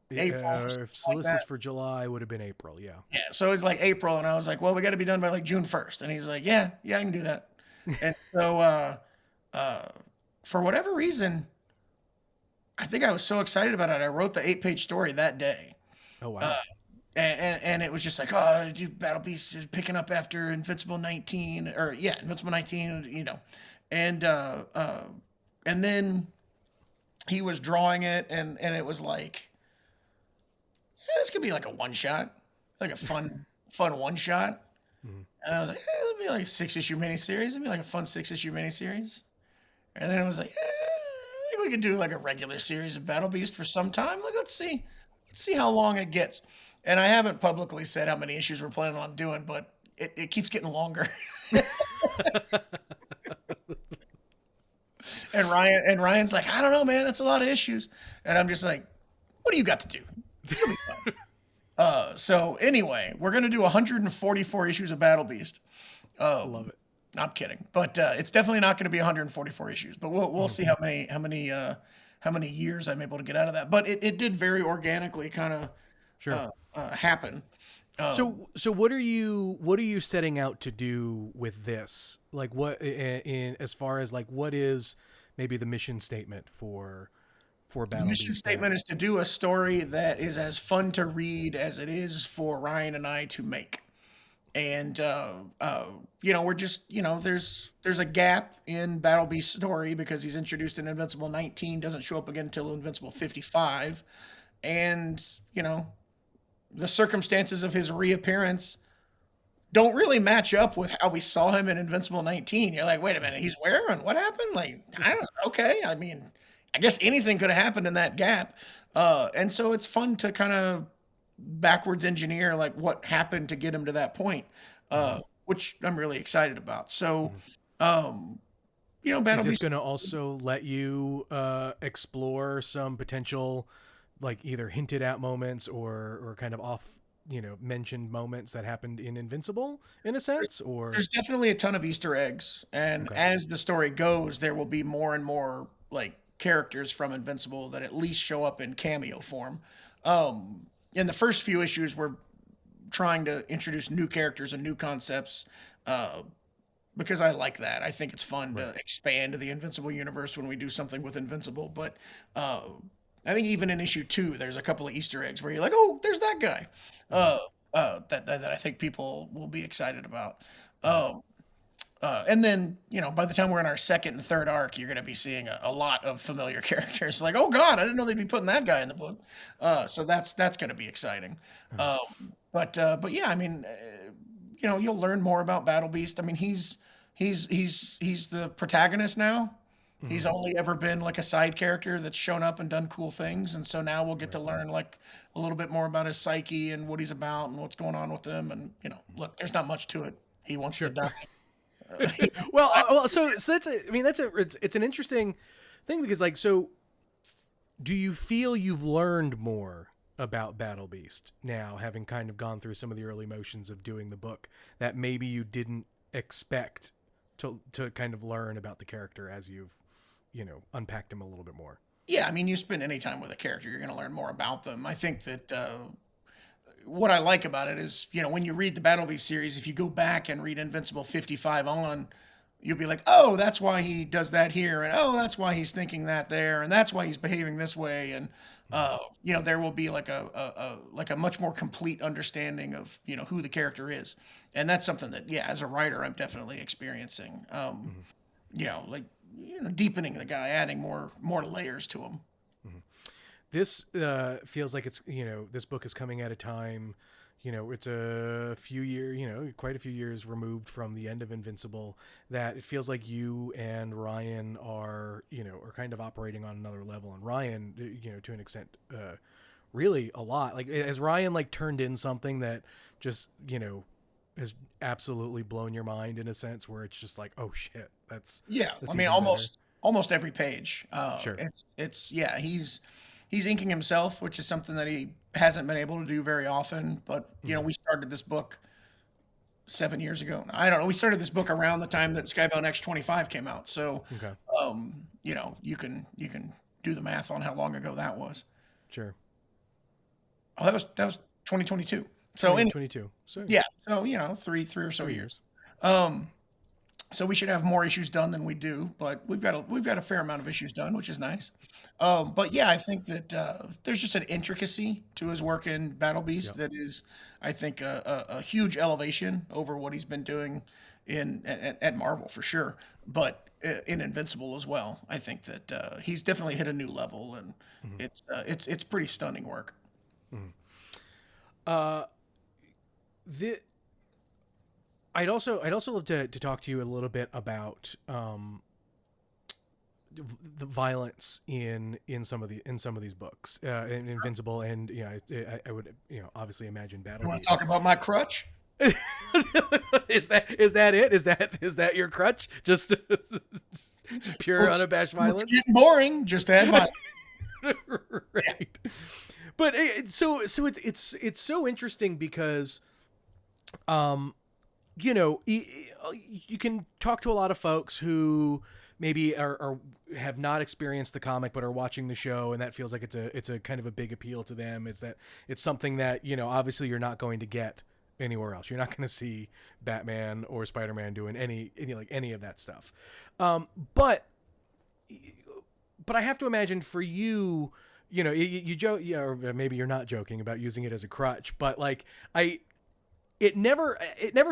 April. Or something If like solicits that. for July would have been April, yeah. Yeah. So it was like April. And I was like, well, we got to be done by like June 1st. And he's like, yeah, yeah, I can do that. And so uh, for whatever reason, I think I was so excited about it. I wrote the 8-page story that day. Oh Uh, wow. and it was just like, oh, dude, Battle Beast is picking up after Invincible 19, or yeah, Invincible 19, and and then he was drawing it, and it was like, yeah, this could be like a one shot, like a fun one shot. Mhm. And I was like, it'll be like a 6-issue miniseries. It'd be like a fun 6-issue miniseries. And then it was like, I think we could do like a regular series of Battle Beast for some time. Like, let's see how long it gets. And I haven't publicly said how many issues we're planning on doing, but it keeps getting longer. And Ryan's like, I don't know, man, it's a lot of issues. And I'm just like, what do you got to do? You'll be fine. So anyway, we're gonna do 144 issues of Battle Beast. Love it. I'm kidding, but it's definitely not going to be 144 issues. But we'll see how many years I'm able to get out of that. But it did very organically kind of Sure. happen. So what are you setting out to do with this? Like what in as far as like what is maybe the mission statement for The Battle mission Beast then? statement is to do a story that is as fun to read as it is for Ryan and I to make. And we're just, there's a gap in Battle Beast's story because he's introduced in Invincible 19, doesn't show up again until Invincible 55, and the circumstances of his reappearance don't really match up with how we saw him in Invincible 19. You're like, wait a minute, he's where and what happened? Like, I don't know. Okay, I mean, I guess anything could have happened in that gap, and so it's fun to kind of backwards engineer like what happened to get him to that point, Mhm. which I'm really excited about. So, Mhm. um, Is Battle this Beast. going to also let you explore some potential, like either hinted at moments or kind of off, mentioned moments that happened in Invincible in a sense? Or There's definitely a ton of Easter eggs, and okay, as the story goes, there will be more and more like characters from Invincible that at least show up in cameo form. In the first few issues, we're trying to introduce new characters and new concepts, uh, because I like that. I think it's fun to right? expand the Invincible universe when we do something with Invincible. But uh, I think even in issue 2, there's a couple of Easter eggs where you're like, oh, there's that guy. Hmm. That I think people will be excited about. Hmm. Um, and then, by the time we're in our second and third arc, you're going to be seeing a lot of familiar characters. Like, oh God, I didn't know they'd be putting that guy in the book. So that's going to be exciting. Hmm. But yeah, I mean, you'll learn more about Battle Beast. I mean, he's the protagonist now. Hmm. He's only ever been like a side character that's shown up and done cool things, and so now we'll get to Right. learn like a little bit more about his psyche and what he's about and what's going on with him. And look, there's not much to it. He wants to Sure. die. So that's I mean it's an interesting thing because like so do you feel you've learned more about Battle Beast now, having kind of gone through some of the early motions of doing the book that maybe you didn't expect to kind of learn about the character as you've unpacked him a little bit more? Yeah, I mean, you spend any time with a character, you're going to learn more about them. I think that what I like about it is, when you read the Battle Beast series, if you go back and read Invincible 55 on, you'll be like, oh, that's why he does that here, and oh, that's why he's thinking that there, and that's why he's behaving this way, and there will be like a much more complete understanding of who the character is, and that's something that, yeah, as a writer, I'm definitely experiencing. Mm-hmm. Like deepening the guy, adding more layers to him. Mm-hmm. this feels like it's, this book is coming at a time, it's a few year, quite a few years removed from the end of Invincible, that it feels like you and Ryan are kind of operating on another level. And Ryan, to an extent, really a lot. Like, has Ryan like turned in something that just, has absolutely blown your mind in a sense where it's just like, oh shit, that's I mean, even better. almost every page. Sure. It's yeah, he's inking himself, which is something that he hasn't been able to do very often. But Mm-hmm. we started this book 7 years ago. I don't know. We started this book around the time that Skybound X 25 came out. So, Okay. you can do the math on how long ago that was. Sure. Oh, that was 2022. So, 2022. So yeah, so three or so 3 years. years. Um, so we should have more issues done than we do, but we've got a fair amount of issues done, which is nice. But yeah, I think that there's just an intricacy to his work in Battle Beast Yep. that is, I think, a huge elevation over what he's been doing at Marvel for sure, but in Invincible as well. I think that he's definitely hit a new level, and Mm-hmm. it's pretty stunning work. Mm-hmm. Uh, the I'd also love to talk to you a little bit about the violence in some of these books, in Invincible, and I would obviously imagine You Battle want to Beast. talk about my crutch? Is that it? Is that your crutch? Just pure Books, unabashed books violence. getting boring. Just add violence. Yeah. Right. But it's so interesting because you can talk to a lot of folks who maybe are have not experienced the comic but are watching the show, and that feels like it's a kind of a big appeal to them. It's that it's something that obviously you're not going to get anywhere else. You're not going to see Batman or Spider-Man doing any of that stuff. But I have to imagine for you, you joke, yeah, or maybe you're not joking about using it as a crutch, but like it never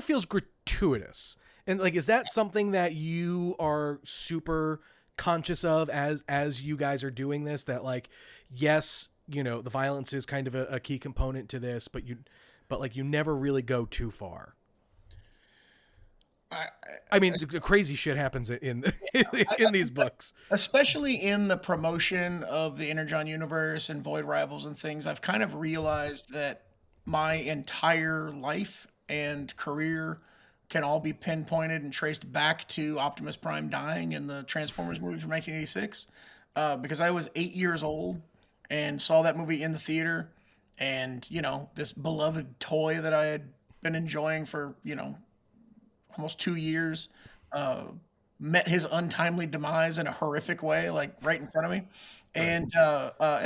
feels gratuitous. And like, is that something that you are super conscious of as you guys are doing this? That like, yes, the violence is kind of a key component to this, but you never really go too far. I, I mean, the crazy shit happens in in these books. Especially in the promotion of the Energon Universe and Void Rivals and things, I've kind of realized that my entire life and career can all be pinpointed and traced back to Optimus Prime dying in the Transformers movie from 1986. Because I was 8 years old and saw that movie in the theater, and this beloved toy that I had been enjoying for almost 2 years, uh, met his untimely demise in a horrific way, like right in front of me, Right. and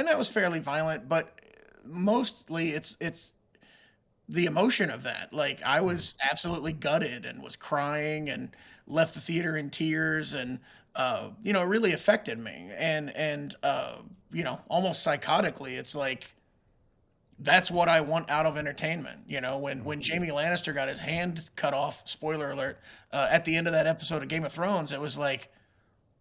that was fairly violent. But mostly, it's the emotion of that. Like, I Mm-hmm. was absolutely gutted and was crying and left the theater in tears, and it really affected me. And almost psychotically, it's like that's what I want out of entertainment. When Jamie Lannister got his hand cut off, spoiler alert, at the end of that episode of Game of Thrones, it was like,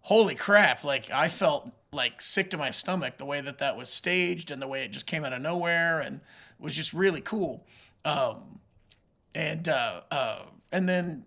holy crap! Like, I felt like sick to my stomach the way that was staged and the way it just came out of nowhere, and was just really cool. Um, and then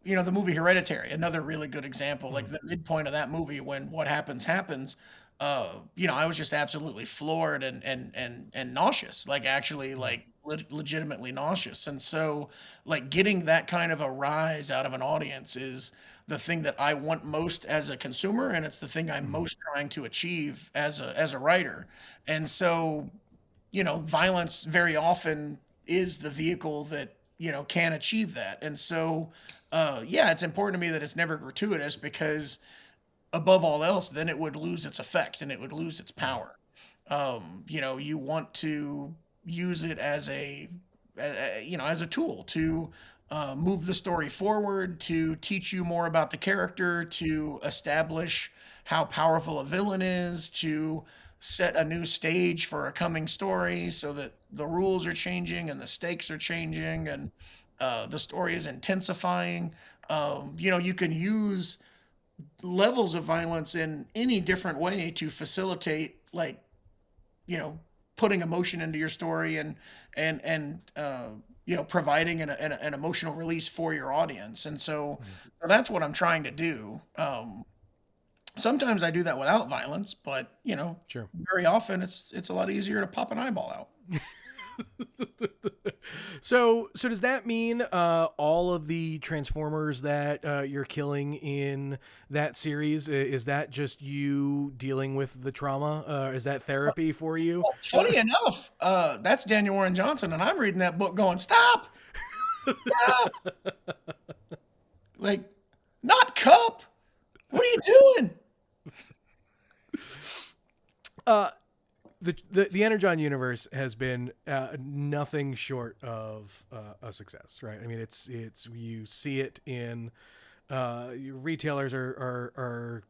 the movie Hereditary, another really good example. Like, Mm-hmm. the midpoint of that movie, when what happens. I was just absolutely floored and nauseous, like, actually, Mm-hmm. like, legitimately nauseous. And so, like, getting that kind of a rise out of an audience is the thing that I want most as a consumer, and it's the thing I'm Mm-hmm. most trying to achieve as a writer. And so, violence very often is the vehicle that can achieve that. And so, yeah, it's important to me that it's never gratuitous, because above all else, then it would lose its effect and it would lose its Mm-hmm. power. You want to use it as a tool to move the story forward, to teach you more about the character, to establish how powerful a villain is, to set a new stage for a coming story, so that the rules are changing and the stakes are changing, and the story is intensifying. You can use levels of violence in any different way to facilitate, like, putting emotion into your story and providing an emotional release for your audience. And so that's what I'm trying to do. Sometimes I do that without violence, but Sure. very often it's a lot easier to pop an eyeball out. So does that mean all of the Transformers that you're killing in that series, is that just you dealing with the trauma? Is that therapy for you? Well, funny enough, that's Daniel Warren Johnson, and I'm reading that book going, stop, stop, like, not Cup. What are you doing? The Energon Universe has been nothing short of a success, right? I mean, it's you see it in retailers are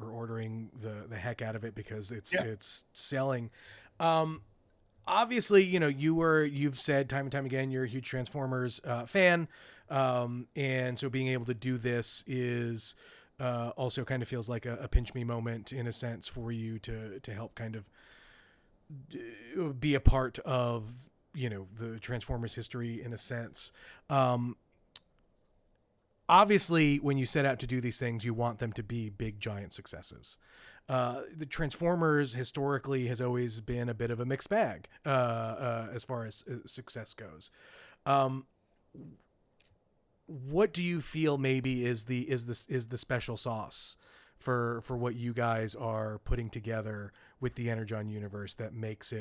ordering the heck out of it because it's selling. Obviously, you've said time and time again you're a huge Transformers fan, and so being able to do this is also kind of feels like a pinch me moment in a sense for you to help kind of be a part of the Transformers history in a sense. Obviously when you set out to do these things you want them to be big giant successes. The Transformers historically has always been a bit of a mixed bag as far as success goes. What do you feel maybe is the special sauce for what you guys are putting together with the Energon Universe that makes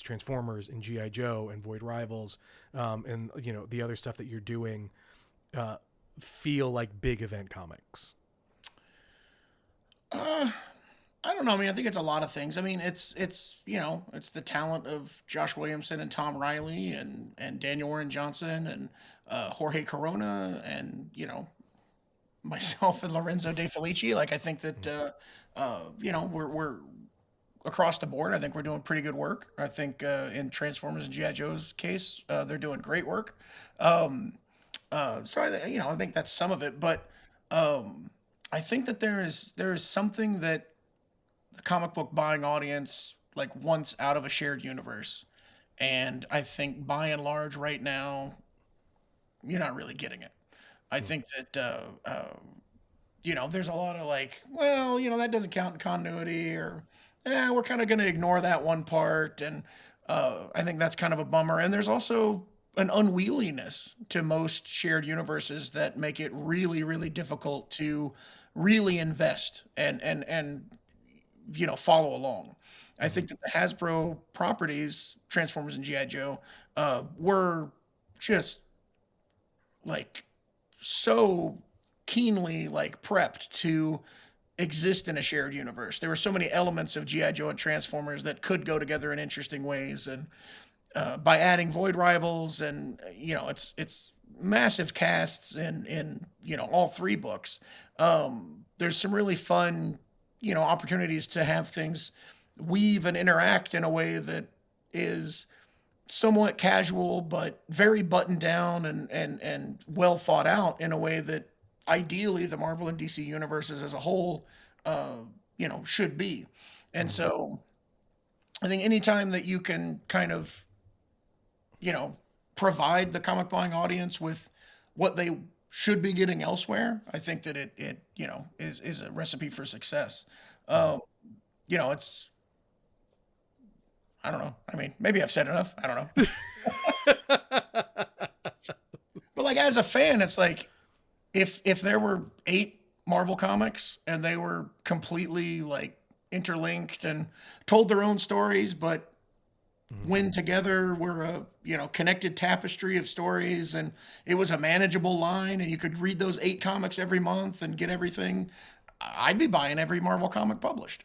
Transformers and G.I. Joe and Void Rivals and the other stuff that you're doing feel like big event comics? I don't know. I mean, I think it's a lot of things. I mean, it's it's the talent of Josh Williamson and Tom Riley and Daniel Warren Johnson and Jorge Corona and myself and Lorenzo De Felici. Like I think that we're across the board. I think we're doing pretty good work. I think in Transformers and GI Joe's case, they're doing great work. I think that's some of it, but I think that there is something that the comic book buying audience like wants out of a shared universe, and I think by and large right now you're not really getting it. I think that there's a lot of like, well, that doesn't count in continuity, or we're kind of going to ignore that one part, and I think that's kind of a bummer. And there's also an unwieldiness to most shared universes that make it really, really difficult to really invest and follow along. I think that the Hasbro properties, Transformers and GI Joe, were just like so keenly like prepped to exist in a shared universe. There were so many elements of GI Joe and Transformers that could go together in interesting ways, and by adding Void Rivals and it's massive casts in all three books. There's some really fun opportunities to have things weave and interact in a way that is somewhat casual but very buttoned down and well thought out in a way that ideally the Marvel and DC universes as a whole should be. And so I think anytime that you can kind of provide the comic buying audience with what they should be getting elsewhere, I think that it is a recipe for success. It's, I don't know. I mean, maybe I've said enough. I don't know. But like as a fan, it's like if there were 8 Marvel comics and they were completely like interlinked and told their own stories, but when together were a connected tapestry of stories, and it was a manageable line, and you could read those 8 comics every month and get everything, I'd be buying every Marvel comic published.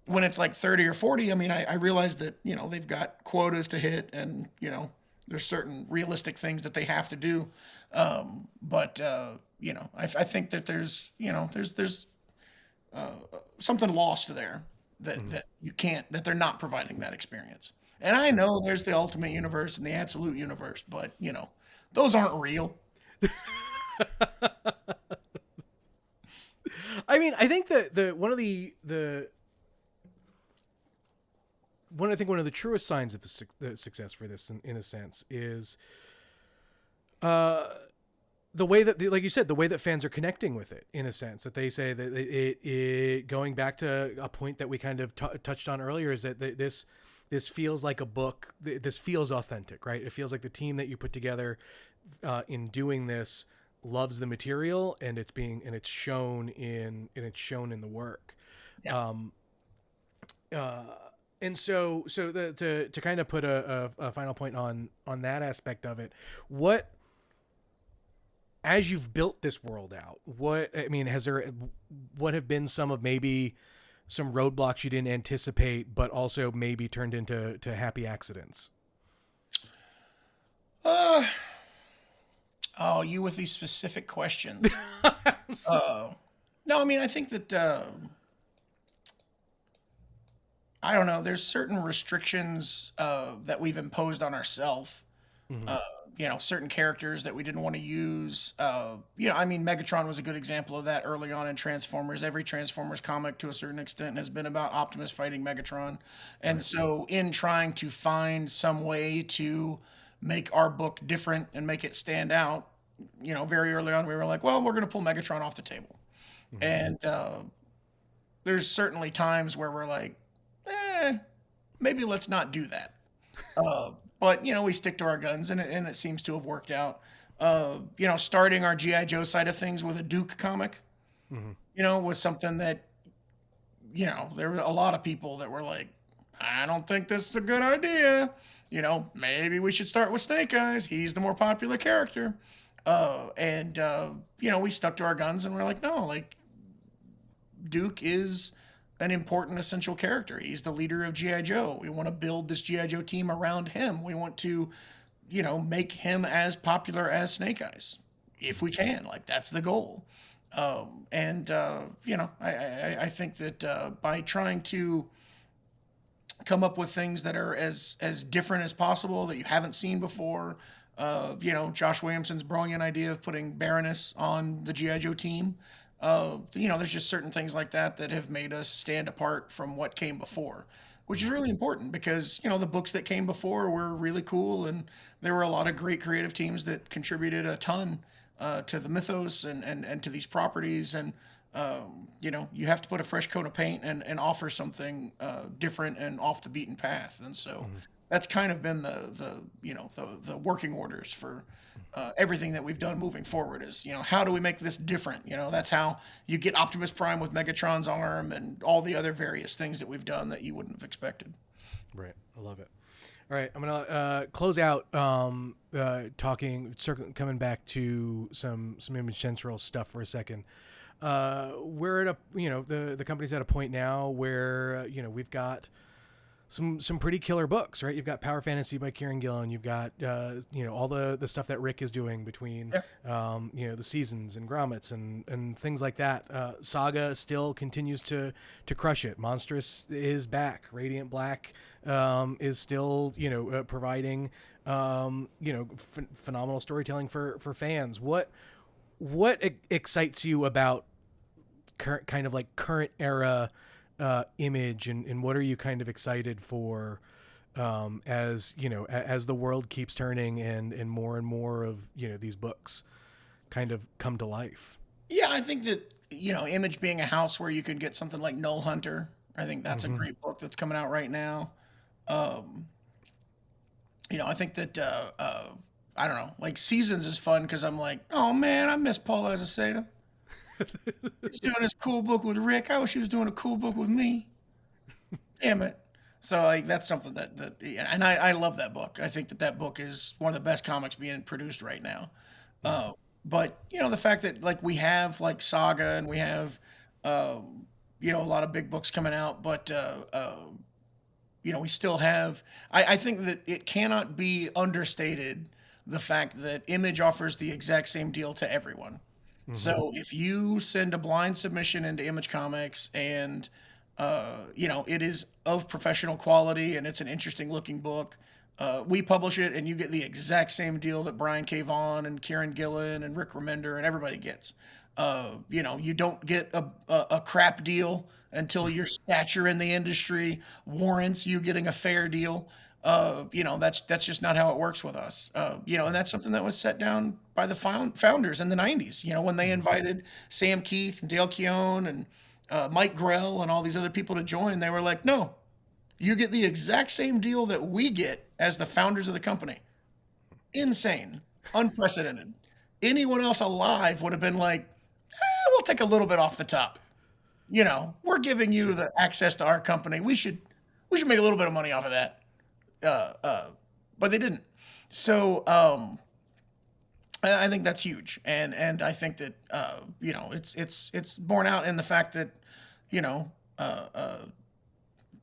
When it's like 30 or 40, I mean, I realize that they've got quotas to hit, and there's certain realistic things that they have to do. But I think that there's something lost there that you can't, that they're not providing that experience. And I know there's the Ultimate Universe and the Absolute Universe, but those aren't real. I mean, I think that one of the I think one of the truest signs of the success for this, in a sense, is the way that, like you said, the way that fans are connecting with it, in a sense, that they say that it going back to a point that we kind of touched on earlier, is that this feels like a book. This feels authentic, right? It feels like the team that you put together in doing this loves the material, and it's shown in the work. Yeah. And so to kind of put a final point on that aspect of it, as you've built this world out, what have been some roadblocks you didn't anticipate, but also maybe turned into happy accidents? Oh, you with these specific questions. No, I mean, I think that, I don't know, there's certain restrictions that we've imposed on ourselves. Certain characters that we didn't want to use. I mean, Megatron was a good example of that early on in Transformers. Every Transformers comic, to a certain extent, has been about Optimus fighting Megatron. And so, in trying to find some way to make our book different and make it stand out, very early on, we were like, well, we're going to pull Megatron off the table. And there's certainly times where we're like, maybe let's not do that. But we stick to our guns, and it seems to have worked out. Starting our GI Joe side of things with a Duke comic, was something that there were a lot of people that were like, I don't think this is a good idea. Maybe we should start with Snake Eyes. He's the more popular character. We stuck to our guns, and we're like, no, like, Duke is an important, essential character. He's the leader of GI Joe. We want to build this GI Joe team around him. We want to, make him as popular as Snake Eyes, if we can. Like, that's the goal. I think that by trying to come up with things that are as different as possible, that you haven't seen before. Josh Williamson's brilliant idea of putting Baroness on the GI Joe team. There's just certain things like that have made us stand apart from what came before, which is really important because, the books that came before were really cool, and there were a lot of great creative teams that contributed a ton to the mythos and to these properties. And, you have to put a fresh coat of paint and offer something different and off the beaten path. And so that's kind of been the working orders for everything that we've done moving forward is, how do we make this different? That's how you get Optimus Prime with Megatron's arm and all the other various things that we've done that you wouldn't have expected. Right. I love it. All right. I'm going to close out coming back to some Image Central stuff for a second. We're at the company's at a point now where, we've got some pretty killer books, right? You've got Power Fantasy by Kieran Gillen. You've got, all the stuff that Rick is doing between, the seasons and grommets and things like that. Saga still continues to crush it. Monstrous is back. Radiant Black is still, providing, phenomenal storytelling for fans. What excites you about current era Image, and what are you kind of excited for as the world keeps turning and more of these books kind of come to life? Yeah, I think that Image being a house where you can get something like Null Hunter, I think that's a great book that's coming out right now. I think that I don't know, like Seasons is fun because I'm like, oh man, I miss Paul Azaceta. He's doing this cool book with Rick. I wish he was doing a cool book with me. Damn it. So like that's something and I love that book. I think that book is one of the best comics being produced right now. But the fact that like we have like Saga and we have a lot of big books coming out, but we still have. I think that it cannot be understated the fact that Image offers the exact same deal to everyone. So if you send a blind submission into Image Comics and, it is of professional quality and it's an interesting looking book, we publish it and you get the exact same deal that Brian K. Vaughan and Kieran Gillen and Rick Remender and everybody gets. You don't get a crap deal until your stature in the industry warrants you getting a fair deal. That's just not how it works with us. And that's something that was set down by the founders in the '90s. When they invited Sam Keith and Dale Keown and Mike Grell and all these other people to join, they were like, "No, you get the exact same deal that we get as the founders of the company." Insane, unprecedented. Anyone else alive would have been like, we'll take a little bit off the top. We're giving you the access to our company. We should make a little bit of money off of that. But they didn't. So I think that's huge, and I think that it's borne out in the fact that you know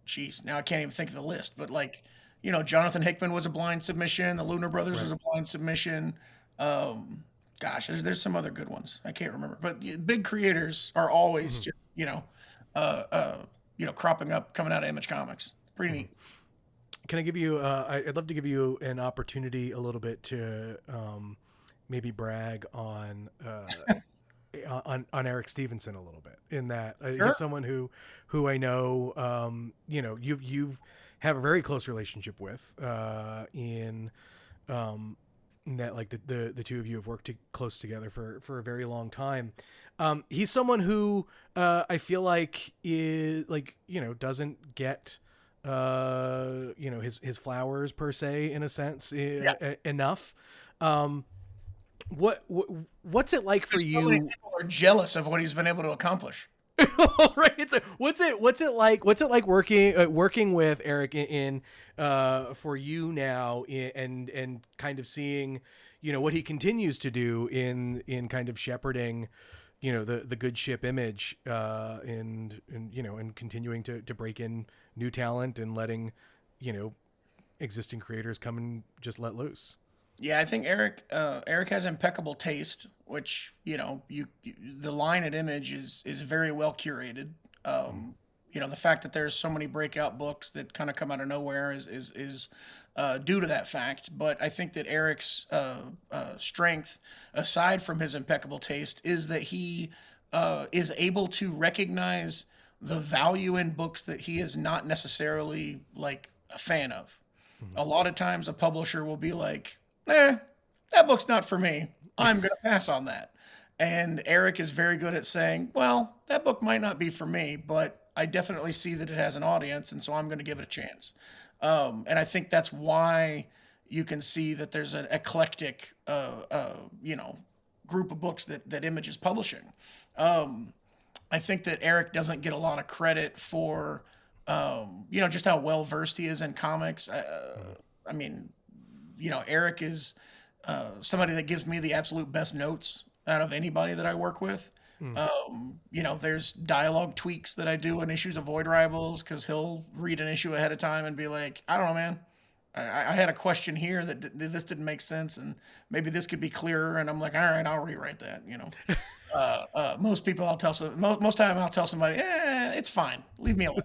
geez, now I can't even think of the list, but like, Jonathan Hickman was a blind submission. The Lunar Brothers was Right. a blind submission. Um, Gosh, there's some other good ones. I can't remember, but big creators are always Mhm. just, cropping up, coming out of Image Comics. Pretty Mhm. neat. Can I give you? I'd love to give you an opportunity a little bit to maybe brag on Eric Stevenson a little bit. In that he's Sure. someone who I know. You've have a very close relationship with um, in that like the two of you have worked close together for a very long time. He's someone who I feel like is like doesn't get his flowers per se in a sense Yeah. enough. Um, what what's it like for Because so many you? people are jealous of what he's been able to accomplish. Right, what's it like working with Eric for you now and kind of seeing what he continues to do in kind of shepherding the good ship image and continuing to break in new talent and letting you know existing creators come and just let loose. Yeah, I think Eric has impeccable taste, which the line at Image is very well curated. Mm, The fact that there's so many breakout books that kind of come out of nowhere is due to that fact. But I think that Eric's strength, aside from his impeccable taste, is that he is able to recognize the value in books that he is not necessarily like a fan of. mhm, A lot of times a publisher will be like, that book's not for me. I'm going to pass on that. And Eric is very good at saying, well, that book might not be for me, but I definitely see that it has an audience, and so I'm going to give it a chance. And I think that's why you can see that there's an eclectic, group of books that Image is publishing. Um, I think that Eric doesn't get a lot of credit for, just how well versed he is in comics. mhm, I mean, Eric is somebody that gives me the absolute best notes out of anybody that I work with. mm. There's dialogue tweaks that I do in issues of Void Rivals because he'll read an issue ahead of time and be like, I don't know, man. I had a question here this didn't make sense, and maybe this could be clearer. And I'm like, all right, I'll rewrite that. Most people I'll tell most time I'll tell somebody, it's fine, leave me alone.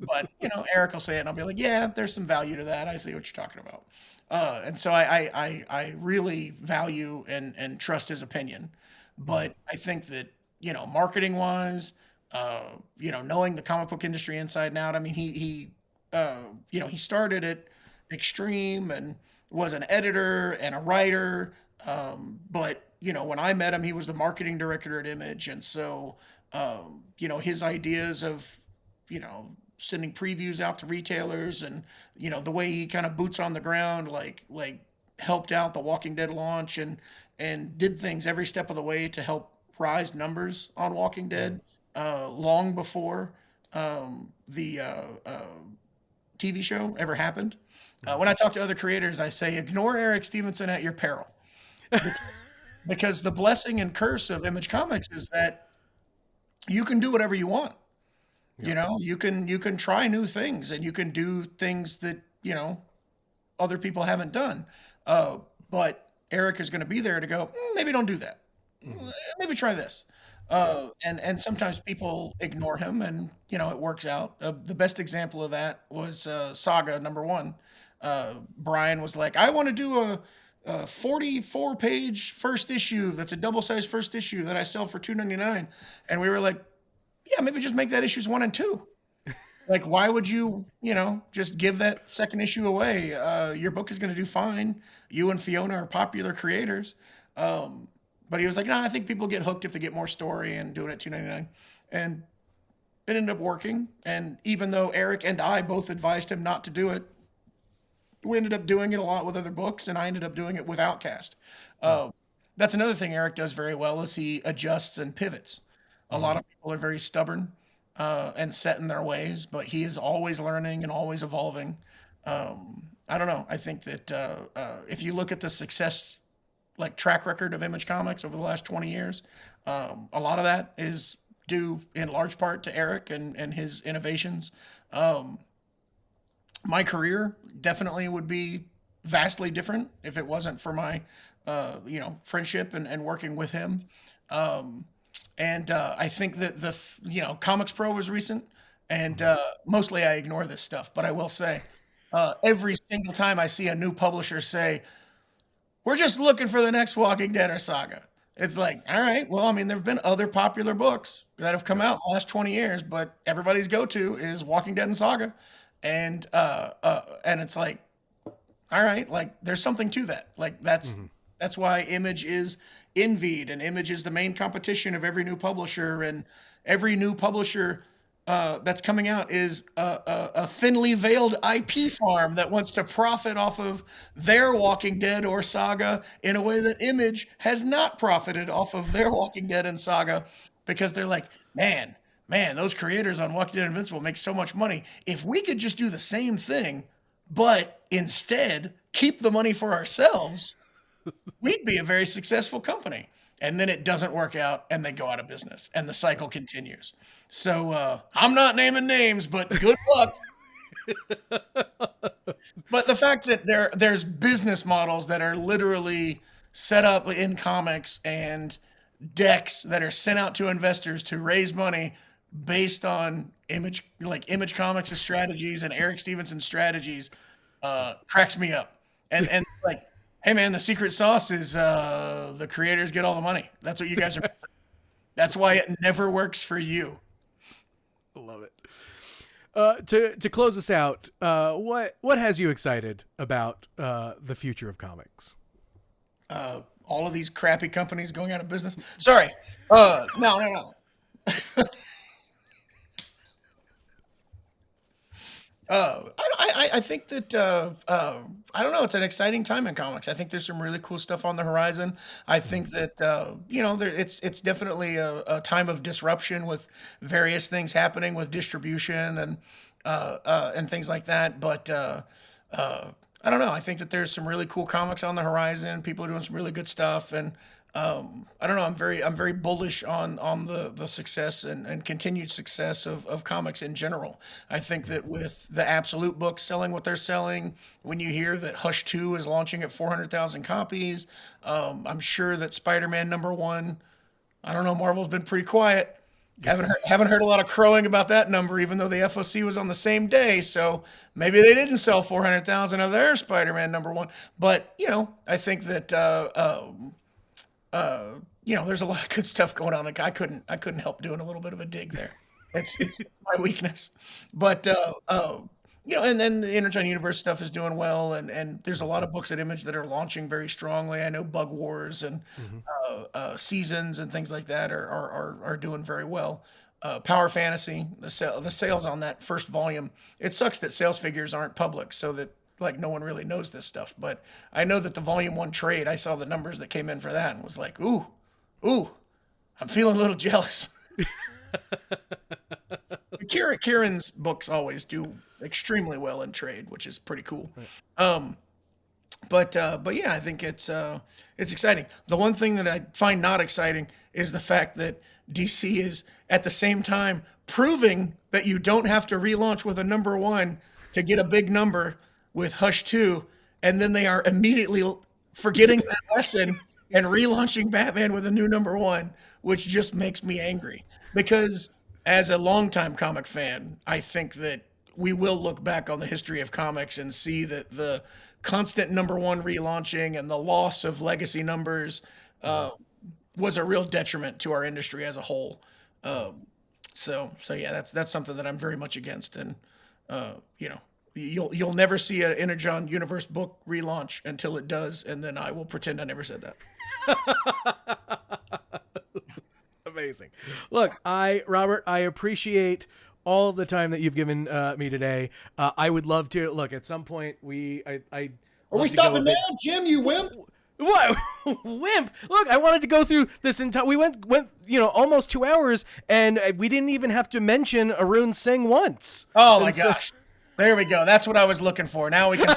But Eric will say it, and I'll be like, yeah, there's some value to that. I see what you're talking about. And so I really value and trust his opinion. Mhm. But I think that marketing wise, knowing the comic book industry inside and out. I mean, he started at Extreme and was an editor and a writer. But when I met him, he was the marketing director at Image, and so his ideas of you know sending previews out to retailers, and the way he kind of boots on the ground, like helped out the Walking Dead launch, and did things every step of the way to help rise numbers on Walking Mhm. Dead long before the TV show ever happened. Mhm. When I talk to other creators, I say ignore Eric Stevenson at your peril, Bec- because the blessing and curse of Image Comics is that you can do whatever you want. Yep. You can try new things, and you can do things that other people haven't done. But Eric is going to be there to go, maybe don't do that. Mhm. Maybe try this. Yep. And sometimes people ignore him, and it works out. The best example of that was Saga #1. Brian was like, I want to do 44-page first issue that's a double-sized first issue that I sell for $2.99. And we were like, yeah, maybe just make that issues 1 and 2. Like, why would you, just give that second issue away? Your book is going to do fine. You and Fiona are popular creators. Um, but he was like, no, I think people get hooked if they get more story and doing it $2.99. And it ended up working. And even though Eric and I both advised him not to do it, we ended up doing it a lot with other books, and I ended up doing it with Outcast. Uh, that's another thing Eric does very well is he adjusts and pivots. A lot of people are very stubborn and set in their ways, but he is always learning and always evolving. I don't know. I think that if you look at the success like track record of Image Comics over the last 20 years, a lot of that is due in large part to Eric and his innovations. Um, my career definitely would be vastly different if it wasn't for my friendship and working with him. um, and I think that Comics Pro was recent, and mostly I ignore this stuff, but I will say every single time I see a new publisher say we're just looking for the next Walking Dead or Saga. It's like, all right, well, I mean, there have been other popular books that have come out in the last 20 years, but everybody's go-to is Walking Dead and Saga. And it's like, all right, like there's something to that. Like that's why Image is envied, and Image is the main competition of every new publisher, and every new publisher that's coming out is a thinly veiled IP farm that wants to profit off of their Walking Dead or Saga in a way that Image has not profited off of their Walking Dead and Saga, because they're like, man, those creators on Walking Dead Invincible make so much money. If we could just do the same thing, but instead keep the money for ourselves, we'd be a very successful company. And then it doesn't work out, and they go out of business, and the cycle continues. So I'm not naming names, but good luck. But the fact that there's business models that are literally set up in comics, and decks that are sent out to investors to raise money based on Image Comics' strategies and Eric Stevenson's strategies, cracks me up. And like, hey man, the secret sauce is the creators get all the money. That's what you guys are missing. That's why it never works for you. I love it. To close us out, what has you excited about the future of comics? All of these crappy companies going out of business. Sorry. No. I think that I don't know. It's an exciting time in comics. I think there's some really cool stuff on the horizon. I think that it's definitely a time of disruption with various things happening with distribution and things like that. But I don't know. I think that there's some really cool comics on the horizon. People are doing some really good stuff, and I don't know. I'm very bullish on the success and continued success of comics in general. I think that with the Absolute books selling what they're selling, when you hear that Hush 2 is launching at 400,000 copies, I'm sure that Spider-Man #1. I don't know. Marvel's been pretty quiet. Haven't heard a lot of crowing about that number, even though the FOC was on the same day. So maybe they didn't sell 400,000 of their Spider-Man #1. But I think that there's a lot of good stuff going on. Like I couldn't help doing a little bit of a dig there. It's my weakness. But and then the Energon Universe stuff is doing well, and there's a lot of books at Image that are launching very strongly. I know Bug Wars and Seasons and things like that are doing very well. Power Fantasy, the sales on that first volume. It sucks that sales figures aren't public, so that like no one really knows this stuff. But I know that the volume 1 trade, I saw the numbers that came in for that and was like, ooh, I'm feeling a little jealous. Kieran's books always do extremely well in trade, which is pretty cool. Um, but yeah, I think it's exciting. The one thing that I find not exciting is the fact that DC is at the same time proving that you don't have to relaunch with a #1 to get a big number with Hush 2, and then they are immediately forgetting that lesson and relaunching Batman with a new #1, which just makes me angry. Because as a longtime comic fan, I think that we will look back on the history of comics and see that the constant number one relaunching and the loss of legacy numbers was a real detriment to our industry as a whole. So yeah, that's something that I'm very much against. And you know, you'll never see an Energon Universe book relaunch until it does, and then I will pretend I never said that. Amazing. Look, Robert, I appreciate all of the time that you've given me today. I would love to look at some point. Are we stopping now, Jim? You wimp. What wimp? Look, I wanted to go through this entire. We went almost 2 hours, and we didn't even have to mention Arun Singh once. Oh my gosh! There we go. That's what I was looking for. Now we can.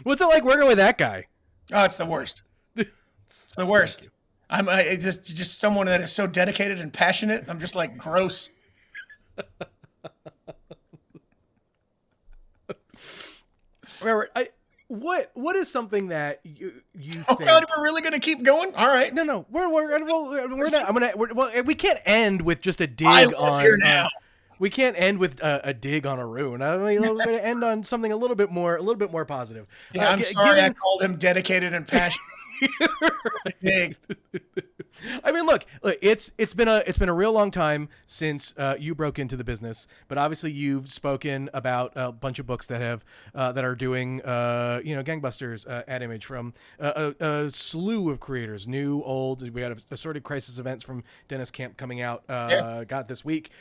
What's it like working with that guy? Oh, it's the worst. It's the worst. I'm just someone that is so dedicated and passionate. I'm just like gross. Robert, what is something that you think? Oh God, we're really gonna keep going? All right. No, we're not. We can't end with just a dig on. We can't end with a dig on Arun. I mean, we're going to end on something a little bit more positive. Yeah, I'm sorry I called him dedicated and passionate. I mean, look, it's been a real long time since you broke into the business, but obviously you've spoken about a bunch of books that have that are doing gangbusters at Image from a slew of creators, new, old. We had assorted crisis events from Dennis Camp coming out got this week,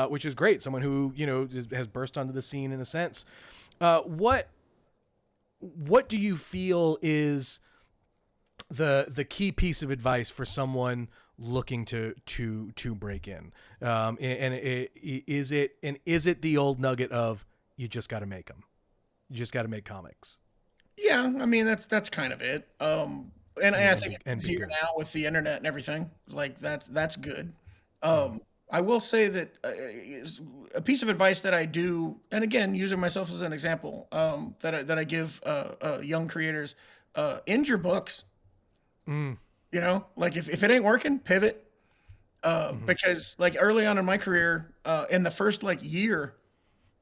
which is great. Someone who has burst onto the scene in a sense. What do you feel is the key piece of advice for someone looking to break in, is it the old nugget of you just got to make them, you just got to make comics? Yeah, I mean that's kind of it. And I think it's easier now with the internet and everything. Like that's good. I will say that a piece of advice that I do, and again using myself as an example, that I give young creators, end your books. Like if it ain't working, pivot. Because like early on in my career, in the first like year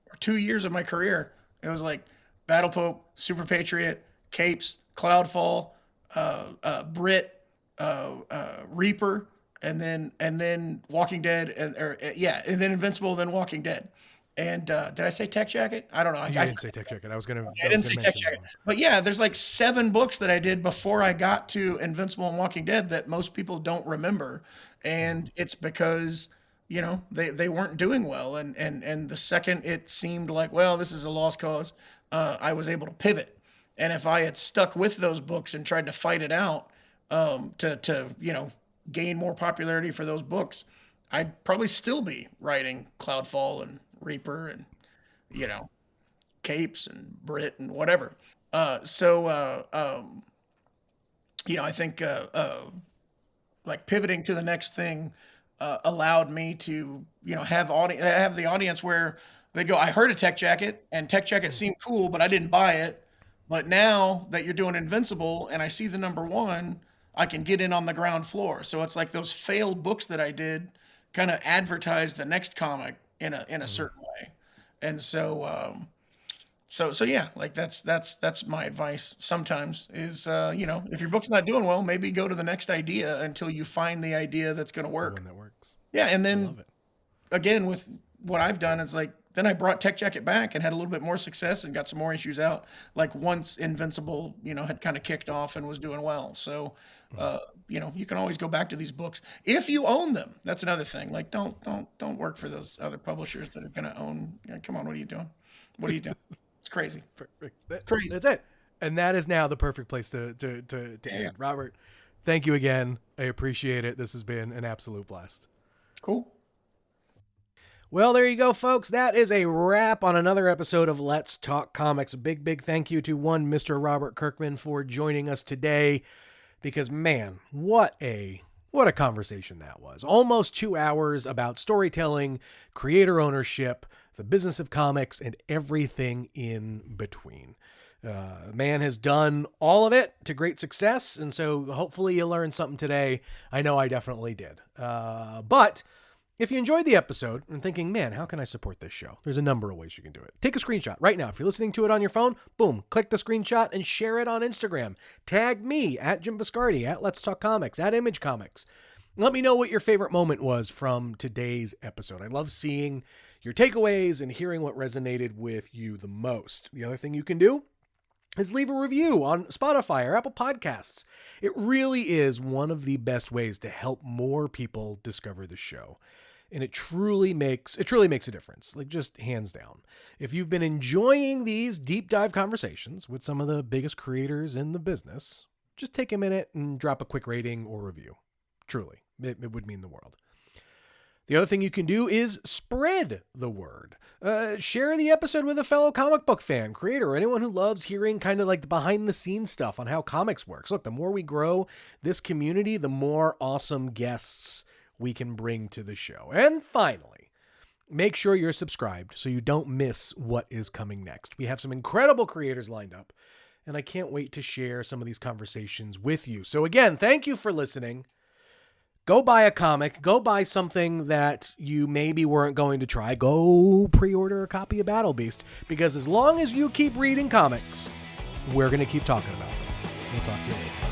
or 2 years of my career, it was like Battle Pope, Super Patriot, Capes, Cloudfall, Brit, Reaper, and then Walking Dead, and then Invincible, then Walking Dead. And did I say Tech Jacket? I don't know. I didn't say Tech Jacket. I didn't say Tech Jacket. But yeah, there's like 7 books that I did before I got to Invincible and Walking Dead that most people don't remember. And it's because, they weren't doing well. And the second it seemed like, well, this is a lost cause, I was able to pivot. And if I had stuck with those books and tried to fight it out to gain more popularity for those books, I'd probably still be writing Cloudfall and Reaper and Capes and Brit and whatever. I think like pivoting to the next thing allowed me to have the audience where they go, I heard a Tech Jacket and Tech Jacket seemed cool, but I didn't buy it. But now that you're doing Invincible and I see the number 1, I can get in on the ground floor. So it's like those failed books that I did kind of advertise the next comic in a certain way. And so yeah, like that's my advice sometimes is, if your book's not doing well, maybe go to the next idea until you find the idea that's going to work. The one that works. Yeah. And then again, with what I've done, it's like, then I brought Tech Jacket back and had a little bit more success and got some more issues out. Like once Invincible, had kind of kicked off and was doing well. So, you can always go back to these books if you own them. That's another thing. Like don't work for those other publishers that are going to own. Come on, what are you doing? What are you doing? It's crazy. Crazy. That's it. And that is now the perfect place to end. Robert, thank you again. I appreciate it. This has been an absolute blast. Cool. Well, there you go, folks. That is a wrap on another episode of Let's Talk Comics. A big thank you to one Mr. Robert Kirkman for joining us today, because man, what a conversation that was. Almost 2 hours about storytelling, creator ownership, the business of comics, and everything in between. Man has done all of it to great success, and so hopefully you learned something today. I know I definitely did. But If you enjoyed the episode and thinking, man, how can I support this show? There's a number of ways you can do it. Take a screenshot right now. If you're listening to it on your phone, boom, click the screenshot and share it on Instagram. Tag me at Jim Biscardi, at Let's Talk Comics, at Image Comics. Let me know what your favorite moment was from today's episode. I love seeing your takeaways and hearing what resonated with you the most. The other thing you can do is leave a review on Spotify or Apple Podcasts. It really is one of the best ways to help more people discover the show. And it truly makes a difference, like just hands down. If you've been enjoying these deep dive conversations with some of the biggest creators in the business, just take a minute and drop a quick rating or review. Truly, it would mean the world. The other thing you can do is spread the word. Share the episode with a fellow comic book fan, creator, or anyone who loves hearing kind of like the behind the scenes stuff on how comics works. Look, the more we grow this community, the more awesome guests we can bring to the show. And finally, make sure you're subscribed so you don't miss what is coming next. We have some incredible creators lined up, and I can't wait to share some of these conversations with you. So again, thank you for listening. Go buy a comic. Go buy something that you maybe weren't going to try. Go pre-order a copy of Battle Beast, because as long as you keep reading comics, we're going to keep talking about them. We'll talk to you later.